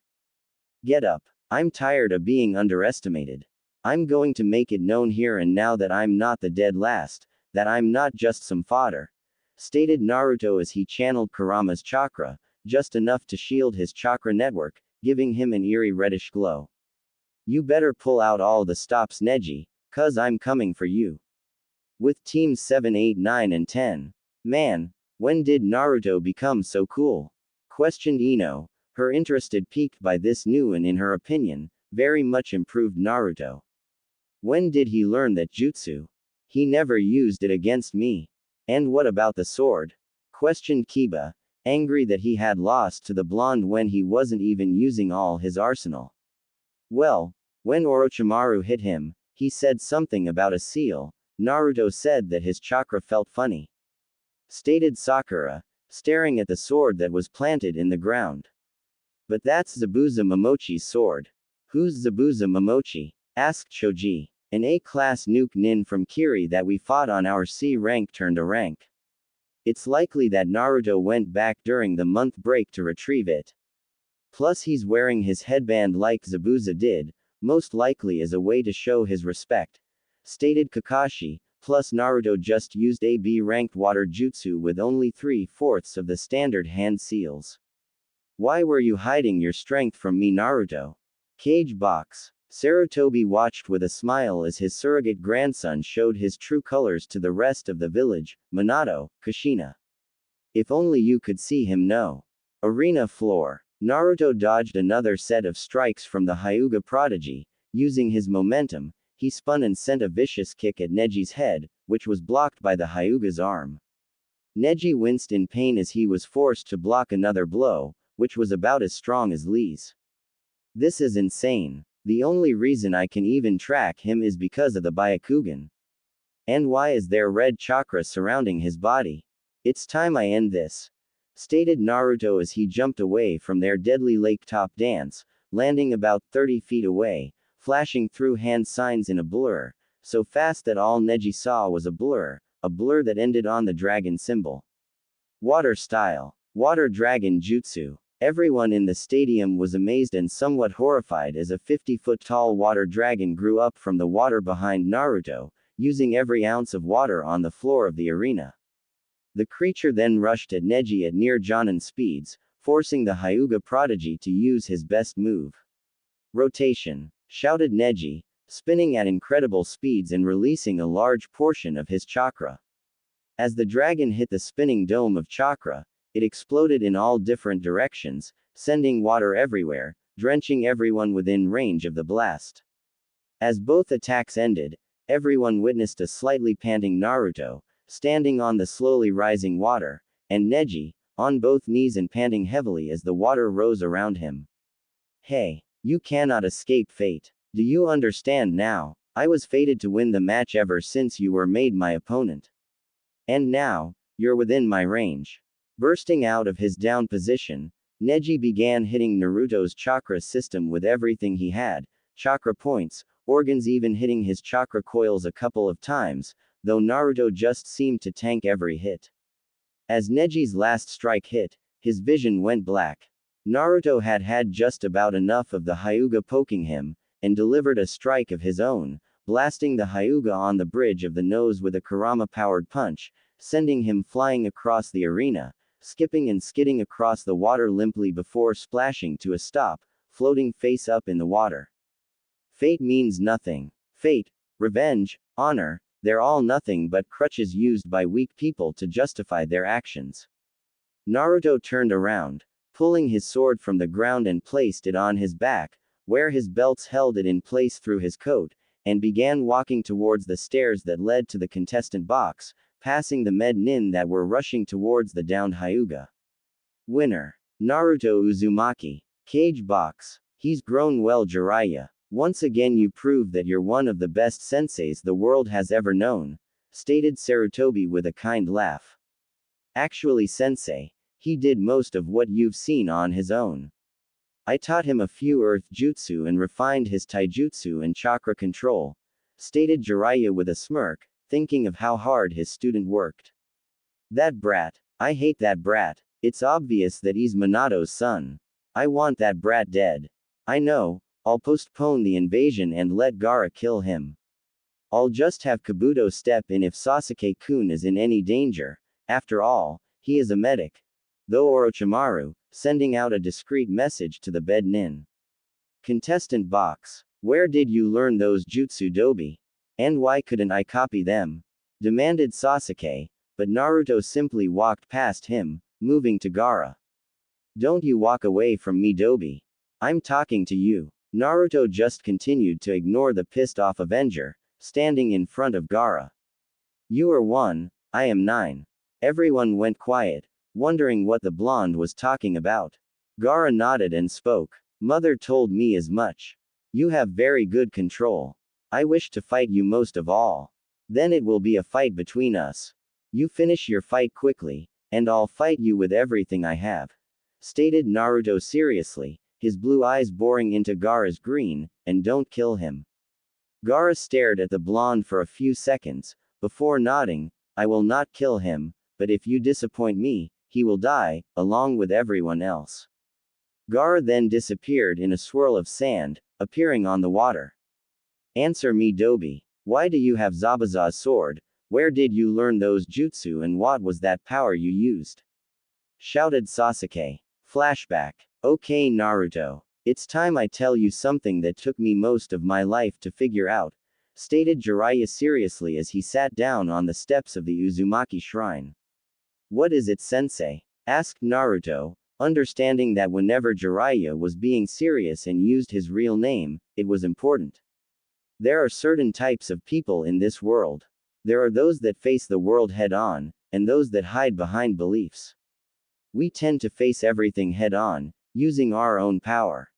Get up. I'm tired of being underestimated. I'm going to make it known here and now that I'm not the dead last, that I'm not just some fodder, stated Naruto as he channeled Kurama's chakra, just enough to shield his chakra network, giving him an eerie reddish glow. You better pull out all the stops, Neji, 'cause I'm coming for you. With teams 7, 8, 9 and 10. Man, when did Naruto become so cool? Questioned Ino, her interest piqued by this new and, in her opinion, very much improved Naruto. When did he learn that jutsu? He never used it against me. And what about the sword? Questioned Kiba, angry that he had lost to the blonde when he wasn't even using all his arsenal. Well, when Orochimaru hit him, he said something about a seal. Naruto said that his chakra felt funny. Stated Sakura, staring at the sword that was planted in the ground. But that's Zabuza Momochi's sword. Who's Zabuza Momochi? Asked Choji. An A-class nuke nin from Kiri that we fought on our C rank turned a rank. It's likely that Naruto went back during the month break to retrieve it. Plus he's wearing his headband like Zabuza did, most likely as a way to show his respect. Stated Kakashi, plus Naruto just used a B-ranked water jutsu with only 3/4 of the standard hand seals. Why were you hiding your strength from me, Naruto? Cage box. Sarutobi watched with a smile as his surrogate grandson showed his true colors to the rest of the village, Minato, Kushina. If only you could see him no. Arena floor. Naruto dodged another set of strikes from the Hyuga prodigy. Using his momentum, he spun and sent a vicious kick at Neji's head, which was blocked by the Hyuga's arm. Neji winced in pain as he was forced to block another blow, which was about as strong as Lee's. This is insane. The only reason I can even track him is because of the Byakugan. And why is there red chakra surrounding his body? It's time I end this. Stated Naruto as he jumped away from their deadly lake top dance, landing about 30 feet away, flashing through hand signs in a blur, so fast that all Neji saw was a blur that ended on the dragon symbol. Water style. Water dragon jutsu. Everyone in the stadium was amazed and somewhat horrified as a 50-foot tall water dragon grew up from the water behind Naruto, using every ounce of water on the floor of the arena. The creature then rushed at Neji at near Jonin speeds, forcing the Hyuga prodigy to use his best move. Rotation, shouted Neji, spinning at incredible speeds and releasing a large portion of his chakra. As the dragon hit the spinning dome of chakra, it exploded in all different directions, sending water everywhere, drenching everyone within range of the blast. As both attacks ended, everyone witnessed a slightly panting Naruto, standing on the slowly rising water, and Neji, on both knees and panting heavily as the water rose around him. Hey, you cannot escape fate. Do you understand now? I was fated to win the match ever since you were made my opponent. And now, you're within my range. Bursting out of his down position, Neji began hitting Naruto's chakra system with everything he had, chakra points, organs, even hitting his chakra coils a couple of times, though Naruto just seemed to tank every hit. As Neji's last strike hit, his vision went black. Naruto had had just about enough of the Hyuga poking him, and delivered a strike of his own, blasting the Hyuga on the bridge of the nose with a Kurama-powered punch, sending him flying across the arena, skipping and skidding across the water limply before splashing to a stop, floating face up in the water. Fate means nothing. Fate, revenge, honor, they're all nothing but crutches used by weak people to justify their actions. Naruto turned around, pulling his sword from the ground and placed it on his back, where his belts held it in place through his coat, and began walking towards the stairs that led to the contestant box, passing the med nin that were rushing towards the downed Hyuga. Winner. Naruto Uzumaki. Cage box. He's grown well, Jiraiya. Once again you prove that you're one of the best senseis the world has ever known, stated Sarutobi with a kind laugh. Actually, sensei, he did most of what you've seen on his own. I taught him a few earth jutsu and refined his taijutsu and chakra control, stated Jiraiya with a smirk, thinking of how hard his student worked. That brat. I hate that brat. It's obvious that he's Minato's son. I want that brat dead. I know, I'll postpone the invasion and let Gaara kill him. I'll just have Kabuto step in if Sasuke-kun is in any danger. After all, he is a medic. Though Orochimaru, sending out a discreet message to the bed nin. Contestant box. Where did you learn those jutsu, Dobi? And why couldn't I copy them? Demanded Sasuke, but Naruto simply walked past him, moving to Gaara. Don't you walk away from me, Dobi. I'm talking to you. Naruto just continued to ignore the pissed-off Avenger, standing in front of Gaara. You are 1, I am 9. Everyone went quiet, wondering what the blonde was talking about. Gaara nodded and spoke. Mother told me as much. You have very good control. I wish to fight you most of all. Then it will be a fight between us. You finish your fight quickly, and I'll fight you with everything I have, stated Naruto seriously, his blue eyes boring into Gaara's green, and don't kill him. Gaara stared at the blonde for a few seconds, before nodding, I will not kill him, but if you disappoint me, he will die, along with everyone else. Gaara then disappeared in a swirl of sand, appearing on the water. Answer me, Dobi. Why do you have Zabuza's sword? Where did you learn those jutsu and what was that power you used? Shouted Sasuke. Flashback. Okay, Naruto. It's time I tell you something that took me most of my life to figure out, stated Jiraiya seriously as he sat down on the steps of the Uzumaki shrine. What is it, sensei? Asked Naruto, understanding that whenever Jiraiya was being serious and used his real name, it was important. There are certain types of people in this world. There are those that face the world head on, and those that hide behind beliefs. We tend to face everything head on, using our own power.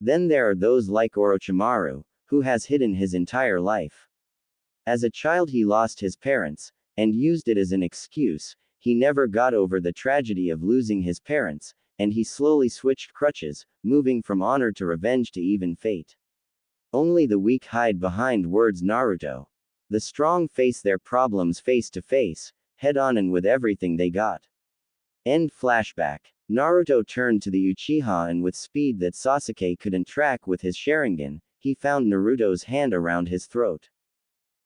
Then there are those like Orochimaru, who has hidden his entire life. As a child he lost his parents, and used it as an excuse. He never got over the tragedy of losing his parents, and he slowly switched crutches, moving from honor to revenge to even fate. Only the weak hide behind words, Naruto. The strong face their problems face to face, head on and with everything they got. End flashback. Naruto turned to the Uchiha and with speed that Sasuke couldn't track with his Sharingan, he found Naruto's hand around his throat.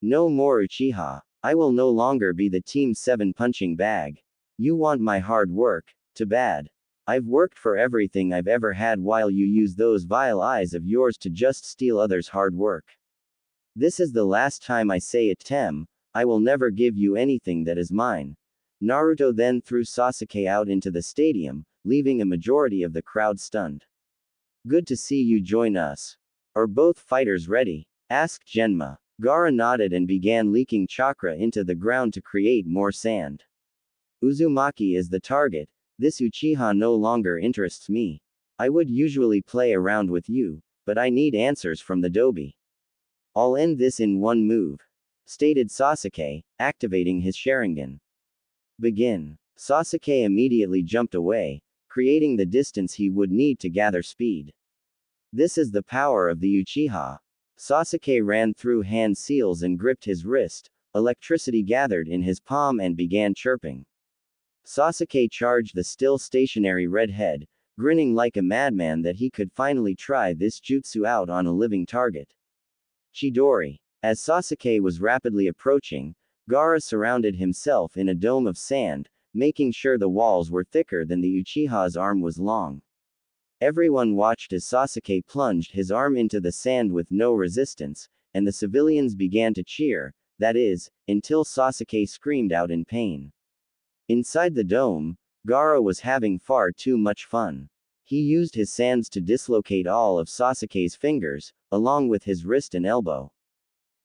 No more Uchiha. I will no longer be the Team 7 punching bag. You want my hard work? Too bad. I've worked for everything I've ever had while you use those vile eyes of yours to just steal others' hard work. This is the last time I say it, Tem. I will never give you anything that is mine. Naruto then threw Sasuke out into the stadium, leaving a majority of the crowd stunned. Good to see you join us. Are both fighters ready? Asked Genma. Gaara nodded and began leaking chakra into the ground to create more sand. Uzumaki is the target. This Uchiha no longer interests me. I would usually play around with you, but I need answers from the Dobi. I'll end this in one move, stated Sasuke, activating his Sharingan. Begin. Sasuke immediately jumped away, creating the distance he would need to gather speed. This is the power of the Uchiha. Sasuke ran through hand seals and gripped his wrist, electricity gathered in his palm and began chirping. Sasuke charged the still stationary redhead, grinning like a madman that he could finally try this jutsu out on a living target. Chidori. As Sasuke was rapidly approaching, Gaara surrounded himself in a dome of sand, making sure the walls were thicker than the Uchiha's arm was long. Everyone watched as Sasuke plunged his arm into the sand with no resistance, and the civilians began to cheer, that is, until Sasuke screamed out in pain. Inside the dome, Gaara was having far too much fun. He used his sands to dislocate all of Sasuke's fingers, along with his wrist and elbow.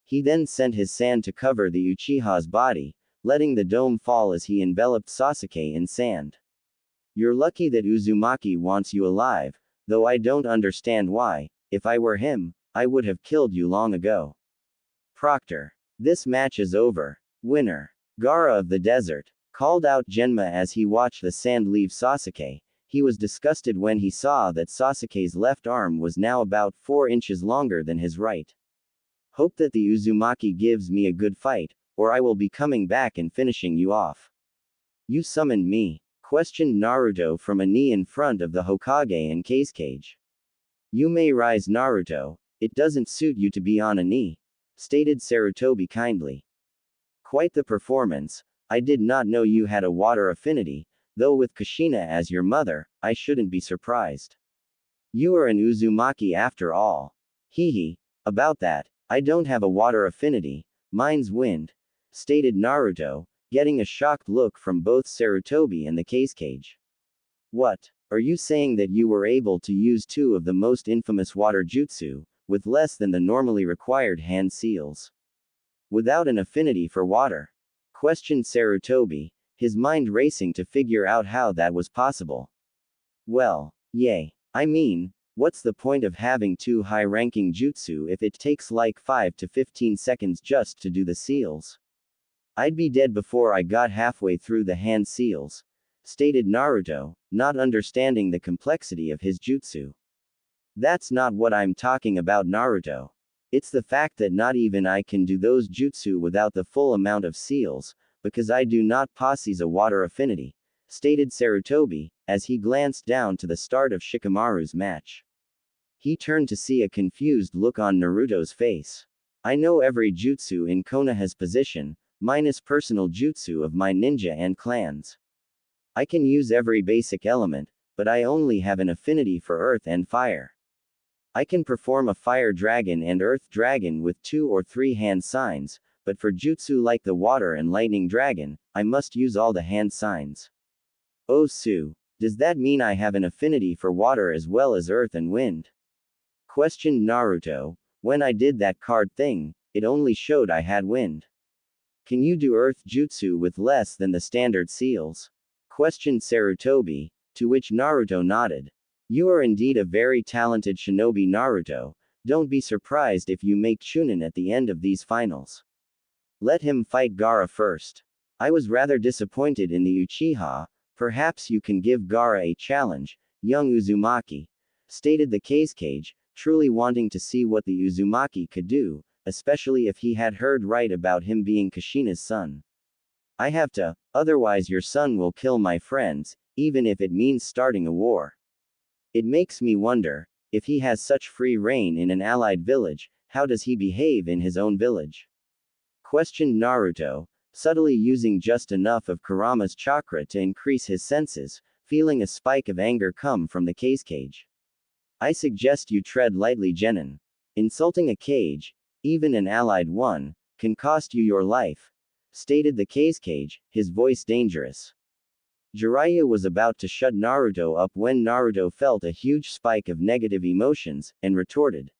He then sent his sand to cover the Uchiha's body, letting the dome fall as he enveloped Sasuke in sand. You're lucky that Uzumaki wants you alive, though I don't understand why. If I were him, I would have killed you long ago. Proctor. This match is over. Winner. Gaara of the Desert. Called out Genma as he watched the sand leave Sasuke. He was disgusted when he saw that Sasuke's left arm was now about 4 inches longer than his right. Hope that the Uzumaki gives me a good fight, or I will be coming back and finishing you off. You summoned me? Questioned Naruto from a knee in front of the Hokage and Kazekage. You may rise, Naruto. It doesn't suit you to be on a knee, stated Sarutobi kindly. Quite the performance. I did not know you had a water affinity, though with Kushina as your mother, I shouldn't be surprised. You are an Uzumaki after all. Hehe. About that, I don't have a water affinity, mine's wind, stated Naruto, getting a shocked look from both Sarutobi and the Kazekage. What? Are you saying that you were able to use 2 of the most infamous water jutsu, with less than the normally required hand seals? Without an affinity for water? Questioned Sarutobi, his mind racing to figure out how that was possible. Well, yay. I mean, what's the point of having 2 high-ranking jutsu if it takes like 5 to 15 seconds just to do the seals? I'd be dead before I got halfway through the hand seals, stated Naruto, not understanding the complexity of his jutsu. That's not what I'm talking about, Naruto. It's the fact that not even I can do those jutsu without the full amount of seals, because I do not possess a water affinity, stated Sarutobi, as he glanced down to the start of Shikamaru's match. He turned to see a confused look on Naruto's face. I know every jutsu in Konoha's position, minus personal jutsu of my ninja and clans. I can use every basic element, but I only have an affinity for earth and fire. I can perform a fire dragon and earth dragon with 2 or 3 hand signs, but for jutsu like the water and lightning dragon, I must use all the hand signs. Oh Sue, does that mean I have an affinity for water as well as earth and wind? Questioned Naruto. When I did that card thing, it only showed I had wind. Can you do earth jutsu with less than the standard seals? Questioned Sarutobi, to which Naruto nodded. You are indeed a very talented shinobi, Naruto. Don't be surprised if you make chunin at the end of these finals. Let him fight Gaara first. I was rather disappointed in the Uchiha. Perhaps you can give Gaara a challenge, young Uzumaki, stated the Kazekage, truly wanting to see what the Uzumaki could do, especially if he had heard right about him being Kushina's son. I have to, otherwise your son will kill my friends, even if it means starting a war. It makes me wonder, if he has such free reign in an allied village, how does he behave in his own village? Questioned Naruto, subtly using just enough of Kurama's chakra to increase his senses, feeling a spike of anger come from the cage. I suggest you tread lightly, Genin. Insulting a cage, even an allied one, can cost you your life, stated the cage, his voice dangerous. Jiraiya was about to shut Naruto up when Naruto felt a huge spike of negative emotions, and retorted.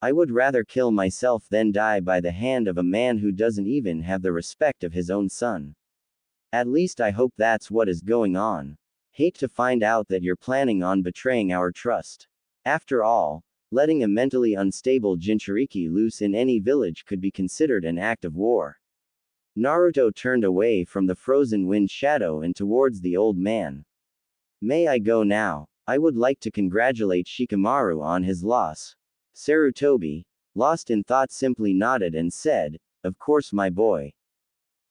I would rather kill myself than die by the hand of a man who doesn't even have the respect of his own son. At least I hope that's what is going on. Hate to find out that you're planning on betraying our trust. After all, letting a mentally unstable Jinchuriki loose in any village could be considered an act of war. Naruto turned away from the frozen wind shadow and towards the old man. May I go now? I would like to congratulate Shikamaru on his loss. Sarutobi, lost in thought, simply nodded and said, of course my boy.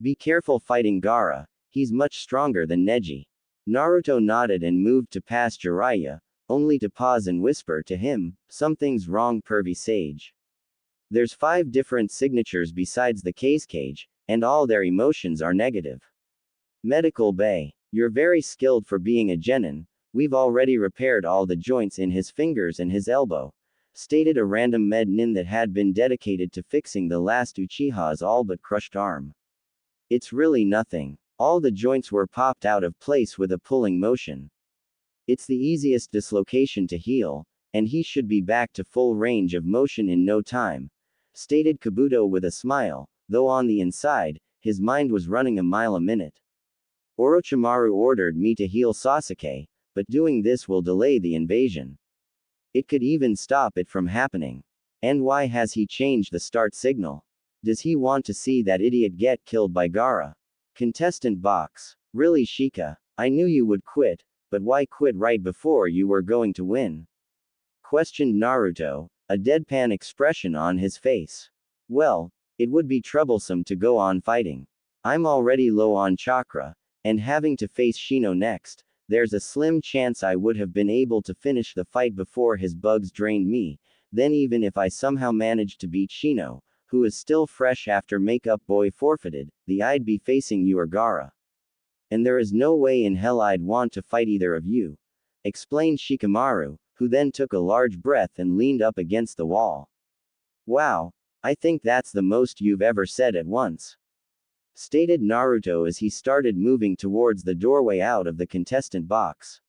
Be careful fighting Gaara, he's much stronger than Neji. Naruto nodded and moved to pass Jiraiya, only to pause and whisper to him, something's wrong, pervy sage. There's 5 different signatures besides the cage, and all their emotions are negative. Medical Bay, you're very skilled for being a genin, we've already repaired all the joints in his fingers and his elbow, stated a random med nin that had been dedicated to fixing the last Uchiha's all but crushed arm. It's really nothing. All the joints were popped out of place with a pulling motion. It's the easiest dislocation to heal, and he should be back to full range of motion in no time, stated Kabuto with a smile, though on the inside, his mind was running a mile a minute. Orochimaru ordered me to heal Sasuke, but doing this will delay the invasion. It could even stop it from happening. And why has he changed the start signal? Does he want to see that idiot get killed by Gaara? Contestant box. Really, Shika, I knew you would quit, but why quit right before you were going to win? Questioned Naruto, a deadpan expression on his face. Well, it would be troublesome to go on fighting. I'm already low on chakra, and having to face Shino next, there's a slim chance I would have been able to finish the fight before his bugs drained me, then even if I somehow managed to beat Shino, who is still fresh after Makeup Boy forfeited, I'd be facing you or Gaara. And there is no way in hell I'd want to fight either of you, explained Shikamaru, who then took a large breath and leaned up against the wall. Wow, I think that's the most you've ever said at once, stated Naruto as he started moving towards the doorway out of the contestant box.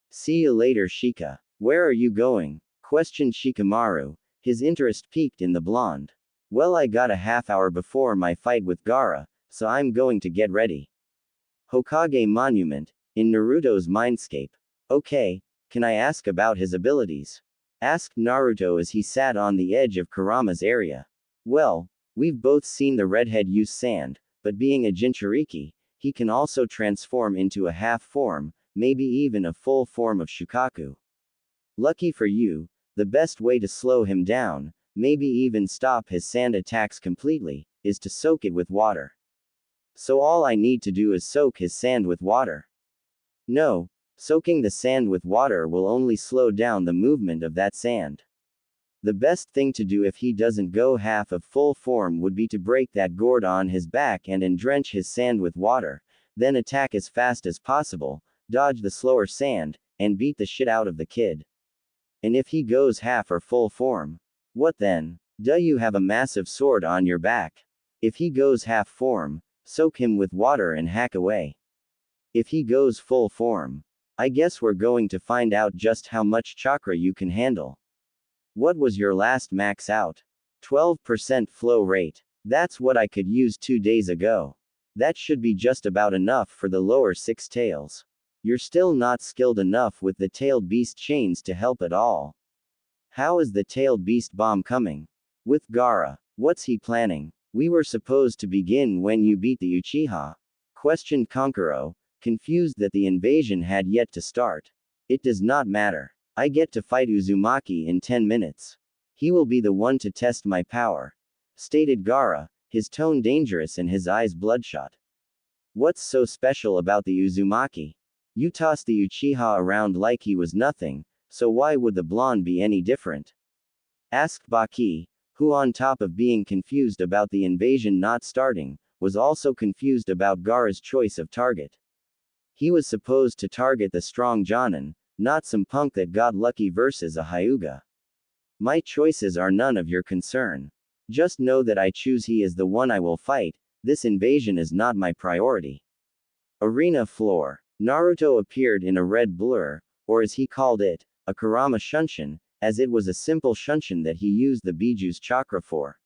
See you later, Shika. Where are you going? Questioned Shikamaru, his interest piqued in the blonde. Well, I got a half hour before my fight with Gaara, so I'm going to get ready. Hokage Monument, in Naruto's mindscape. Okay, can I ask about his abilities? Asked Naruto as he sat on the edge of Kurama's area. Well, we've both seen the redhead use sand, but being a Jinchuriki, he can also transform into a half form, maybe even a full form of Shukaku. Lucky for you, the best way to slow him down, maybe even stop his sand attacks completely, is to soak it with water. So all I need to do is soak his sand with water. No, soaking the sand with water will only slow down the movement of that sand. The best thing to do if he doesn't go half of full form would be to break that gourd on his back and drench his sand with water, then attack as fast as possible, dodge the slower sand, and beat the shit out of the kid. And if he goes half or full form, what then? Do you have a massive sword on your back? If he goes half form, soak him with water and hack away. If he goes full form, I guess we're going to find out just how much chakra you can handle. What was your last max out? 12% flow rate. That's what I could use 2 days ago. That should be just about enough for the lower 6 tails. You're still not skilled enough with the tailed beast chains to help at all. How is the tailed beast bomb coming? With Gaara, what's he planning? We were supposed to begin when you beat the Uchiha. Questioned Kankuro, confused that the invasion had yet to start. It does not matter. I get to fight Uzumaki in 10 minutes. He will be the one to test my power, stated Gaara, his tone dangerous and his eyes bloodshot. What's so special about the Uzumaki? You toss the Uchiha around like he was nothing, so why would the blonde be any different? Asked Baki, who on top of being confused about the invasion not starting, was also confused about Gaara's choice of target. He was supposed to target the strong Jonin, not some punk that got lucky versus a Hyuga. My choices are none of your concern. Just know that I choose he is the one I will fight, this invasion is not my priority. Arena floor. Naruto appeared in a red blur, or as he called it, a Kurama Shunshin, as it was a simple Shunshin that he used the Biju's chakra for.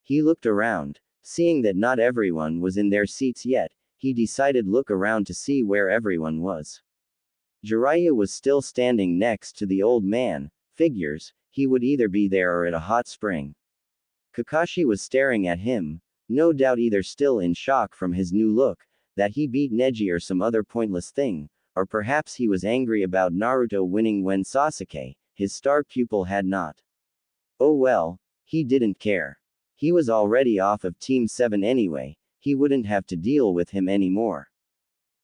He looked around. Seeing that not everyone was in their seats yet, he decided look around to see where everyone was. Jiraiya was still standing next to the old man, figures, he would either be there or at a hot spring. Kakashi was staring at him, no doubt either still in shock from his new look, that he beat Neji or some other pointless thing, or perhaps he was angry about Naruto winning when Sasuke, his star pupil, had not. Oh well, he didn't care. He was already off of Team 7 anyway, he wouldn't have to deal with him anymore.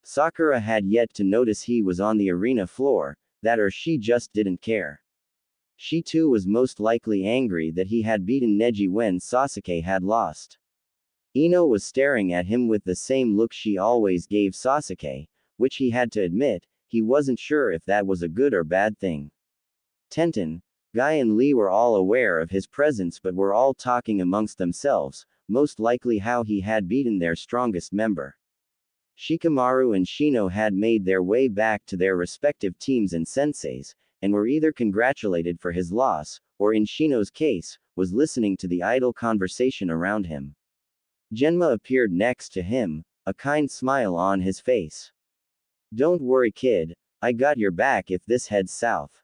Sakura had yet to notice he was on the arena floor, that or she just didn't care. She too was most likely angry that he had beaten Neji when Sasuke had lost. Ino was staring at him with the same look she always gave Sasuke, which he had to admit, he wasn't sure if that was a good or bad thing. Tenten, Guy and Lee were all aware of his presence but were all talking amongst themselves, most likely how he had beaten their strongest member. Shikamaru and Shino had made their way back to their respective teams and senseis, and were either congratulated for his loss, or in Shino's case, was listening to the idle conversation around him. Genma appeared next to him, a kind smile on his face. Don't worry kid, I got your back if this heads south.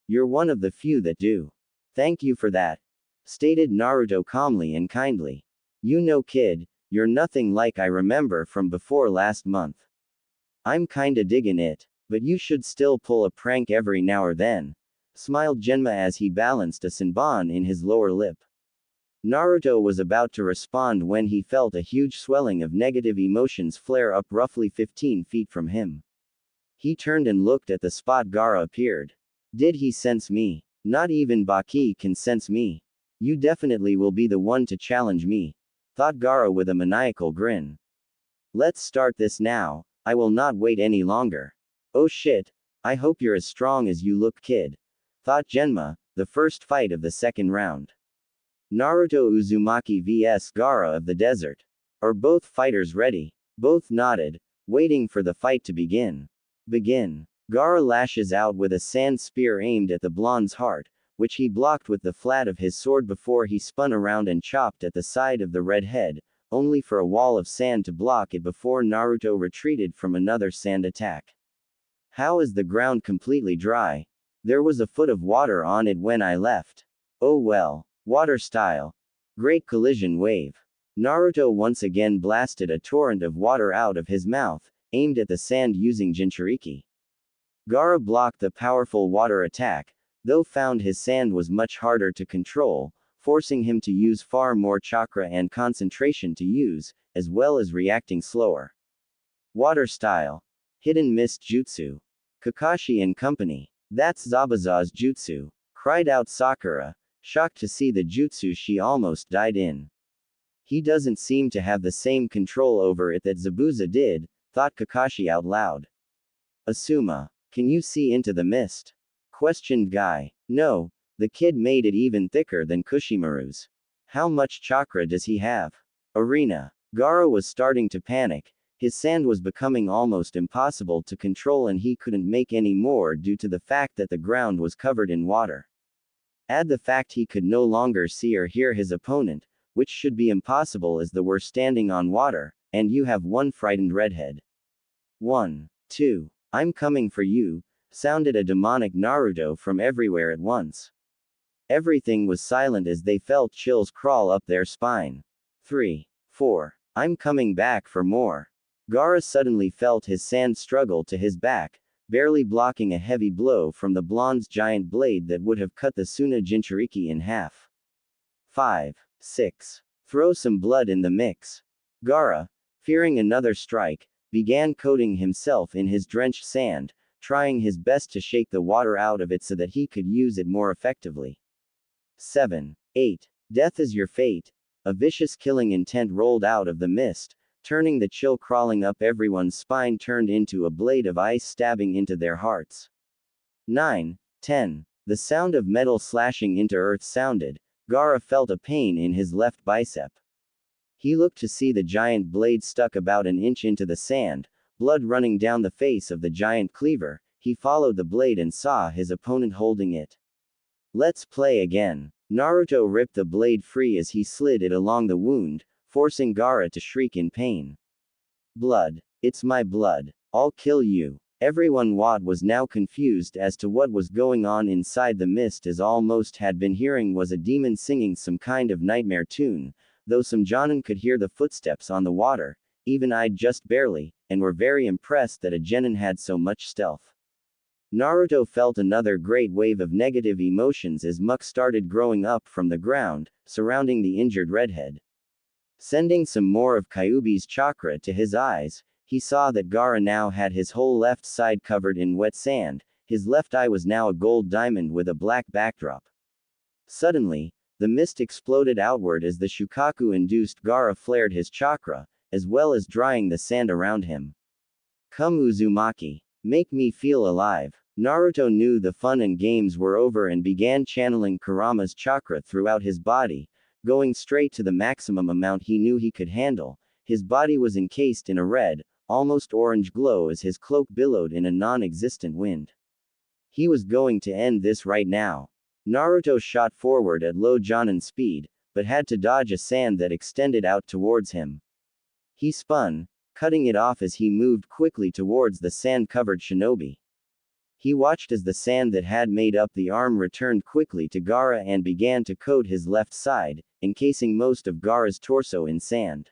You're one of the few that do. Thank you for that, stated Naruto calmly and kindly. You know kid, you're nothing like I remember from before last month. I'm kinda digging it, but you should still pull a prank every now or then, smiled Genma as he balanced a Senbon in his lower lip. Naruto was about to respond when he felt a huge swelling of negative emotions flare up roughly 15 feet from him. He turned and looked at the spot Gaara appeared. Did he sense me? Not even Baki can sense me. You definitely will be the one to challenge me, thought Gaara with a maniacal grin. Let's start this now, I will not wait any longer. Oh shit, I hope you're as strong as you look kid, thought Genma, the first fight of the second round. Naruto Uzumaki vs Gaara of the desert. Are both fighters ready? Both nodded, waiting for the fight to begin. Begin. Gaara lashes out with a sand spear aimed at the blonde's heart, which he blocked with the flat of his sword before he spun around and chopped at the side of the red head, only for a wall of sand to block it before Naruto retreated from another sand attack. How is the ground completely dry? There was a foot of water on it when I left. Oh well. Water style. Great collision wave. Naruto once again blasted a torrent of water out of his mouth, aimed at the sand using Jinchuriki. Gaara blocked the powerful water attack, though found his sand was much harder to control, forcing him to use far more chakra and concentration to use, as well as reacting slower. Water style. Hidden mist jutsu. Kakashi and company. That's Zabuza's jutsu, cried out Sakura, shocked to see the jutsu she almost died in. He doesn't seem to have the same control over it that Zabuza did, thought Kakashi out loud. Asuma, can you see into the mist? Questioned Guy. No, the kid made it even thicker than Kushimaru's. How much chakra does he have? Arena. Gaara was starting to panic, his sand was becoming almost impossible to control and he couldn't make any more due to the fact that the ground was covered in water. Add the fact he could no longer see or hear his opponent, which should be impossible as they were standing on water, and you have one frightened redhead. 1, 2, I'm coming for you, sounded a demonic Naruto from everywhere at once. Everything was silent as they felt chills crawl up their spine. 3, 4, I'm coming back for more. Gaara suddenly felt his sand struggle to his back, barely blocking a heavy blow from the blonde's giant blade that would have cut the Suna Jinchuriki in half. 5, 6. Throw some blood in the mix. Gaara, fearing another strike, began coating himself in his drenched sand, trying his best to shake the water out of it so that he could use it more effectively. 7. 8. Death is your fate. A vicious killing intent rolled out of the mist, turning the chill crawling up everyone's spine turned into a blade of ice stabbing into their hearts. 9. 10. The sound of metal slashing into earth sounded. Gaara felt a pain in his left bicep. He looked to see the giant blade stuck about an inch into the sand, blood running down the face of the giant cleaver. He followed the blade and saw his opponent holding it. Let's play again. Naruto ripped the blade free as he slid it along the wound, forcing Gaara to shriek in pain. Blood. It's my blood. I'll kill you. Everyone was now confused as to what was going on inside the mist, as all most had been hearing was a demon singing some kind of nightmare tune, though some Jonin could hear the footsteps on the water, even I just barely, and were very impressed that a genin had so much stealth. Naruto felt another great wave of negative emotions as muck started growing up from the ground, surrounding the injured redhead. Sending some more of Kyuubi's chakra to his eyes, he saw that Gaara now had his whole left side covered in wet sand, his left eye was now a gold diamond with a black backdrop. Suddenly, the mist exploded outward as the Shukaku-induced Gaara flared his chakra, as well as drying the sand around him. Come Uzumaki. Make me feel alive. Naruto knew the fun and games were over and began channeling Kurama's chakra throughout his body, going straight to the maximum amount he knew he could handle. His body was encased in a red, almost orange glow as his cloak billowed in a non-existent wind. He was going to end this right now. Naruto shot forward at low Jonin speed, but had to dodge a sand that extended out towards him. He spun, cutting it off as he moved quickly towards the sand-covered shinobi. He watched as the sand that had made up the arm returned quickly to Gaara and began to coat his left side, encasing most of Gaara's torso in sand.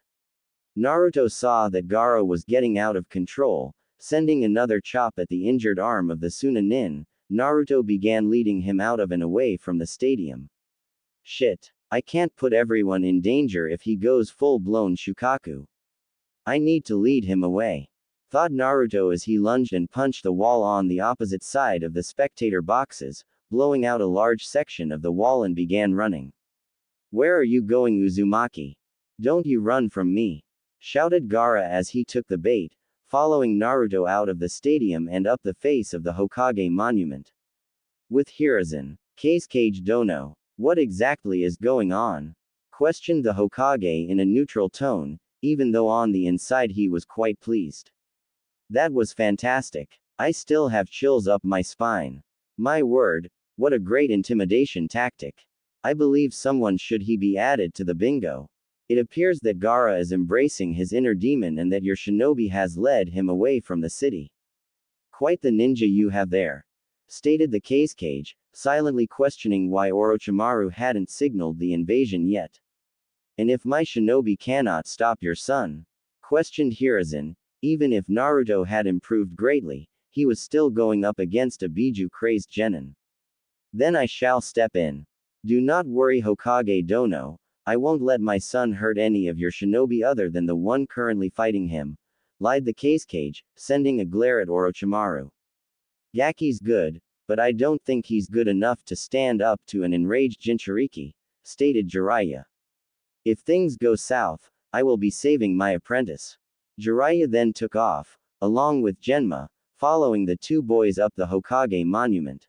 Naruto saw that Gaara was getting out of control, sending another chop at the injured arm of the Chunin. Naruto began leading him out of and away from the stadium. Shit. I can't put everyone in danger if he goes full-blown Shukaku. I need to lead him away, thought Naruto as he lunged and punched the wall on the opposite side of the spectator boxes, blowing out a large section of the wall and began running. Where are you going, Uzumaki? Don't you run from me, shouted Gaara as he took the bait, following Naruto out of the stadium and up the face of the Hokage monument. With Hiruzen, Kage Dono, what exactly is going on? Questioned the Hokage in a neutral tone, even though on the inside he was quite pleased. That was fantastic. I still have chills up my spine. My word, what a great intimidation tactic. I believe someone should be added to the bingo. It appears that Gaara is embracing his inner demon and that your shinobi has led him away from the city. Quite the ninja you have there, stated the Kage, silently questioning why Orochimaru hadn't signaled the invasion yet. And if my shinobi cannot stop your son? Questioned Hiruzen. Even if Naruto had improved greatly, he was still going up against a Biju-crazed genin. Then I shall step in. Do not worry, Hokage Dono, I won't let my son hurt any of your shinobi other than the one currently fighting him, lied the Kage, sending a glare at Orochimaru. Gaki's good, but I don't think he's good enough to stand up to an enraged Jinchuriki, stated Jiraiya. If things go south, I will be saving my apprentice. Jiraiya then took off, along with Genma, following the two boys up the Hokage monument.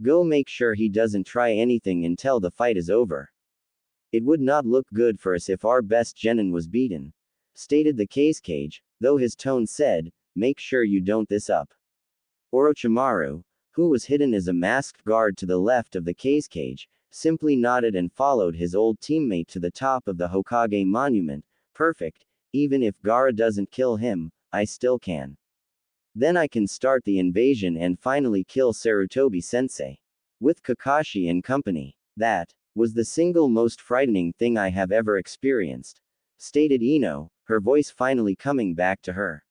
Go make sure he doesn't try anything until the fight is over. It would not look good for us if our best genin was beaten, stated the Kage, though his tone said, make sure you don't this up. Orochimaru, who was hidden as a masked guard to the left of the Kage, simply nodded and followed his old teammate to the top of the Hokage monument. Perfect, even if Gaara doesn't kill him, I still can. Then I can start the invasion and finally kill Sarutobi-sensei. With Kakashi and company. That was the single most frightening thing I have ever experienced, stated Ino, her voice finally coming back to her.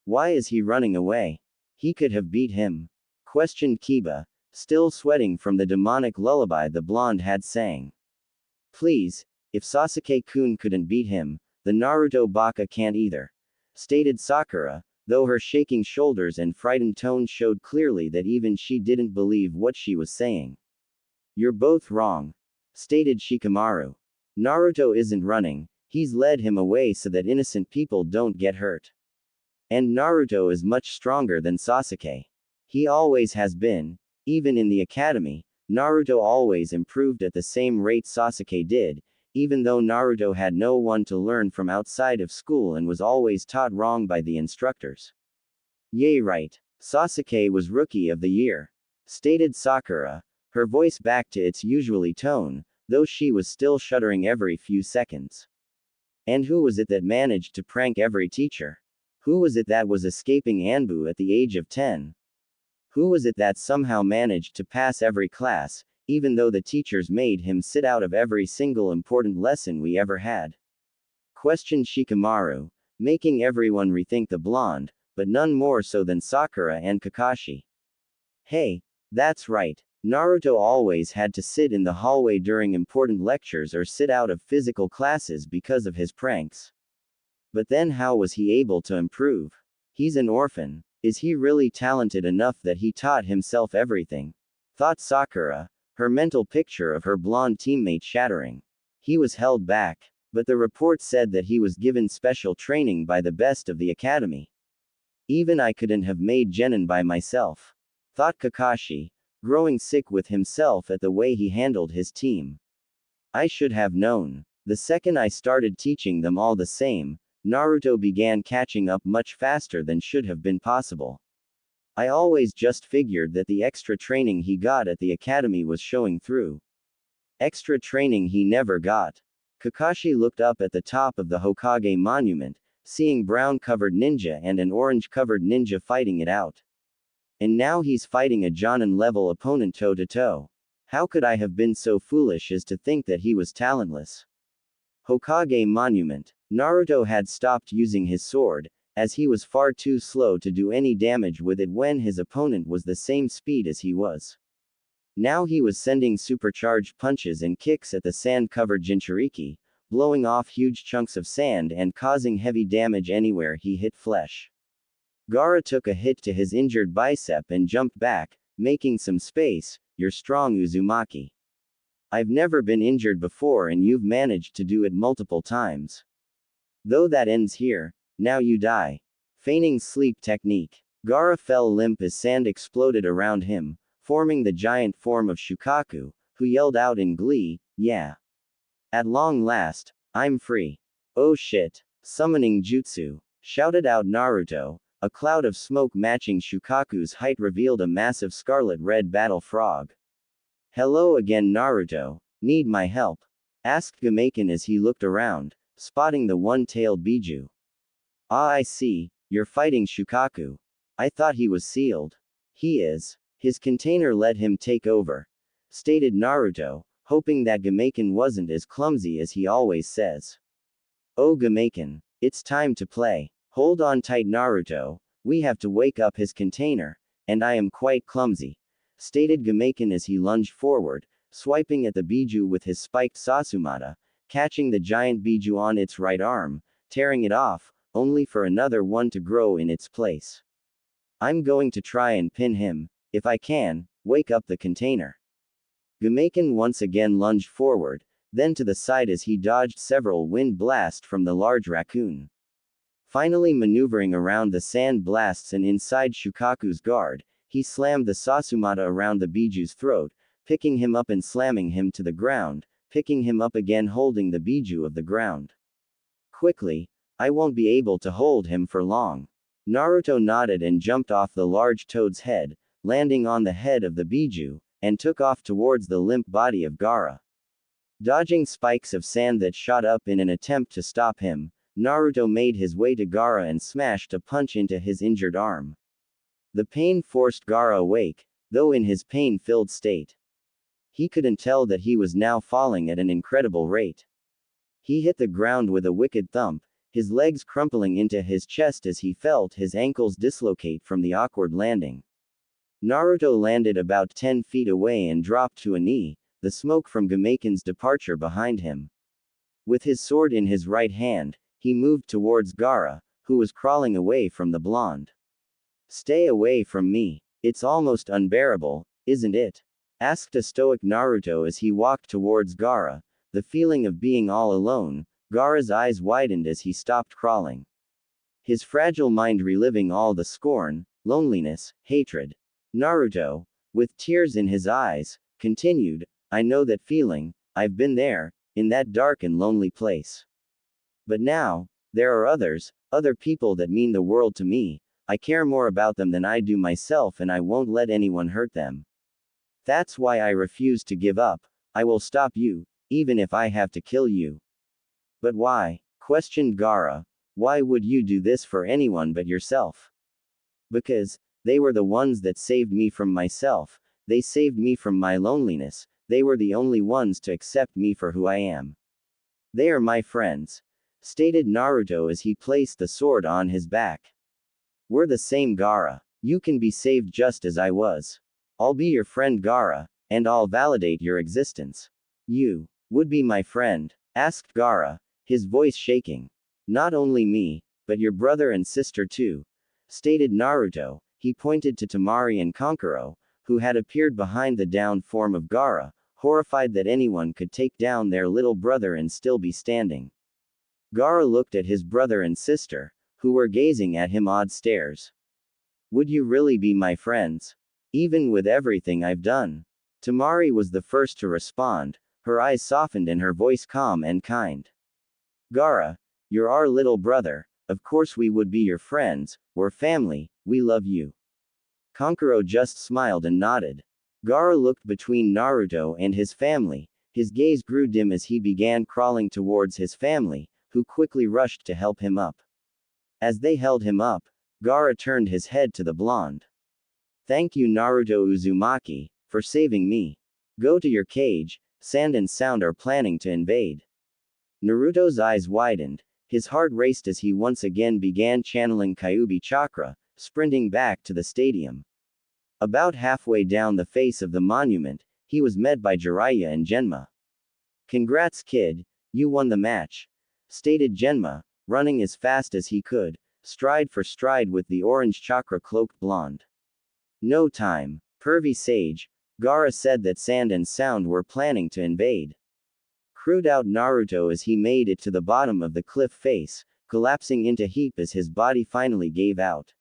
Why is he running away? He could have beat him, questioned Kiba, still sweating from the demonic lullaby the blonde had sang. Please, if Sasuke-kun couldn't beat him, The Naruto baka can't either, stated Sakura, though her shaking shoulders and frightened tone showed clearly that even she didn't believe what she was saying. You're both wrong, stated Shikamaru. Naruto isn't running, he's led him away so that innocent people don't get hurt. And Naruto is much stronger than Sasuke. He always has been. Even in the academy, Naruto always improved at the same rate Sasuke did, even though Naruto had no one to learn from outside of school and was always taught wrong by the instructors. Yay, right. Sasuke was Rookie of the Year, stated Sakura, her voice back to its usually tone, though she was still shuddering every few seconds. And who was it that managed to prank every teacher? Who was it that was escaping Anbu at the age of 10? Who was it that somehow managed to pass every class, even though the teachers made him sit out of every single important lesson we ever had? Questioned Shikamaru, making everyone rethink the blonde, but none more so than Sakura and Kakashi. Hey, that's right. Naruto always had to sit in the hallway during important lectures or sit out of physical classes because of his pranks. But then how was he able to improve? He's an orphan. Is he really talented enough that he taught himself everything? Thought Sakura, her mental picture of her blonde teammate shattering. He was held back, but the report said that he was given special training by the best of the academy. Even I couldn't have made genin by myself. Thought Kakashi, growing sick with himself at the way he handled his team. I should have known. The second I started teaching them all the same, Naruto began catching up much faster than should have been possible. I always just figured that the extra training he got at the academy was showing through. Extra training he never got. Kakashi looked up at the top of the Hokage monument, seeing brown-covered ninja and an orange-covered ninja fighting it out. And now he's fighting a Jonin-level opponent toe-to-toe. How could I have been so foolish as to think that he was talentless? Hokage Monument. Naruto had stopped using his sword, as he was far too slow to do any damage with it when his opponent was the same speed as he was. Now he was sending supercharged punches and kicks at the sand-covered Jinchuriki, blowing off huge chunks of sand and causing heavy damage anywhere he hit flesh. Gaara took a hit to his injured bicep and jumped back, making some space. You're strong, Uzumaki. I've never been injured before and you've managed to do it multiple times. Though that ends here, now you die. Feigning sleep technique. Gaara fell limp as sand exploded around him, forming the giant form of Shukaku, who yelled out in glee, yeah. At long last, I'm free. Oh shit. Summoning jutsu. Shouted out Naruto. A cloud of smoke matching Shukaku's height revealed a massive scarlet-red battle frog. Hello again, Naruto. Need my help? Asked Gameiken as he looked around, spotting the one-tailed Biju. Ah, I see, you're fighting Shukaku. I thought he was sealed. He is. His container let him take over, stated Naruto, hoping that Gameiken wasn't as clumsy as he always says. Oh Gameiken, it's time to play. Hold on tight Naruto, we have to wake up his container, and I am quite clumsy, stated Gameiken as he lunged forward, swiping at the Biju with his spiked Sasumata, catching the giant Biju on its right arm, tearing it off, only for another one to grow in its place. I'm going to try and pin him, if I can, wake up the container. Gameiken once again lunged forward, then to the side as he dodged several wind blasts from the large raccoon. Finally maneuvering around the sand blasts and inside Shukaku's guard, he slammed the Sasumata around the Biju's throat, picking him up and slamming him to the ground, picking him up again holding the Biju of the ground. Quickly, I won't be able to hold him for long. Naruto nodded and jumped off the large toad's head, landing on the head of the Biju, and took off towards the limp body of Gaara. Dodging spikes of sand that shot up in an attempt to stop him, Naruto made his way to Gaara and smashed a punch into his injured arm. The pain forced Gaara awake, though in his pain-filled state. He couldn't tell that he was now falling at an incredible rate. He hit the ground with a wicked thump, his legs crumpling into his chest as he felt his ankles dislocate from the awkward landing. Naruto landed about 10 feet away and dropped to a knee, the smoke from Gameiken's departure behind him. With his sword in his right hand, he moved towards Gaara, who was crawling away from the blonde. Stay away from me. It's almost unbearable, isn't it? Asked a stoic Naruto as he walked towards Gaara, the feeling of being all alone. Gaara's eyes widened as he stopped crawling. His fragile mind reliving all the scorn, loneliness, hatred. Naruto, with tears in his eyes, continued, I know that feeling, I've been there, in that dark and lonely place. But now, there are others, other people that mean the world to me. I care more about them than I do myself, and I won't let anyone hurt them. That's why I refuse to give up. I will stop you, even if I have to kill you. But why? Questioned Gaara. Why would you do this for anyone but yourself? Because they were the ones that saved me from myself. They saved me from my loneliness. They were the only ones to accept me for who I am. They are my friends, stated Naruto as he placed the sword on his back. We're the same, Gaara. You can be saved just as I was. I'll be your friend, Gaara, and I'll validate your existence. You would be my friend? Asked Gaara, his voice shaking. Not only me, but your brother and sister too, stated Naruto. He pointed to Temari and Kankuro, who had appeared behind the downed form of Gaara, horrified that anyone could take down their little brother and still be standing. Gaara looked at his brother and sister, who were gazing at him odd stares. Would you really be my friends? Even with everything I've done? Temari was the first to respond, her eyes softened and her voice calm and kind. Gaara, you're our little brother, of course we would be your friends, we're family, we love you. Kankuro just smiled and nodded. Gaara looked between Naruto and his family, his gaze grew dim as he began crawling towards his family, who quickly rushed to help him up. As they held him up, Gaara turned his head to the blonde. Thank you, Naruto Uzumaki, for saving me. Go to your cage, Sand and Sound are planning to invade. Naruto's eyes widened, his heart raced as he once again began channeling Kyuubi chakra, sprinting back to the stadium. About halfway down the face of the monument, he was met by Jiraiya and Genma. Congrats, kid, you won the match, stated Genma, running as fast as he could, stride for stride with the orange chakra-cloaked blonde. No time, pervy sage, Gaara said that Sand and Sound were planning to invade. Crewed out Naruto as he made it to the bottom of the cliff face, collapsing into heap as his body finally gave out.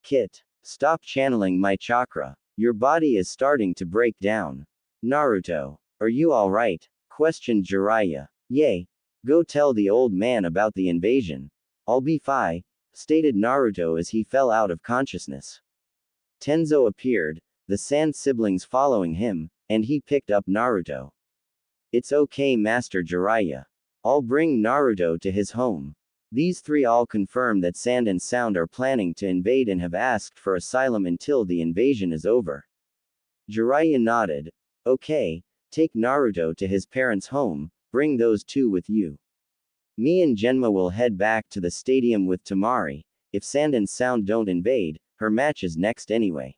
Kit, stop channeling my chakra. Your body is starting to break down. Naruto, are you alright? Questioned Jiraiya. Yay. Go tell the old man about the invasion. I'll be fine, stated Naruto as he fell out of consciousness. Tenzo appeared, the Sand siblings following him, and he picked up Naruto. It's okay, Master Jiraiya. I'll bring Naruto to his home. These three all confirm that Sand and Sound are planning to invade and have asked for asylum until the invasion is over. Jiraiya nodded. Okay, take Naruto to his parents' home, bring those two with you. Me and Genma will head back to the stadium with Temari. If Sand and Sound don't invade, her match is next anyway.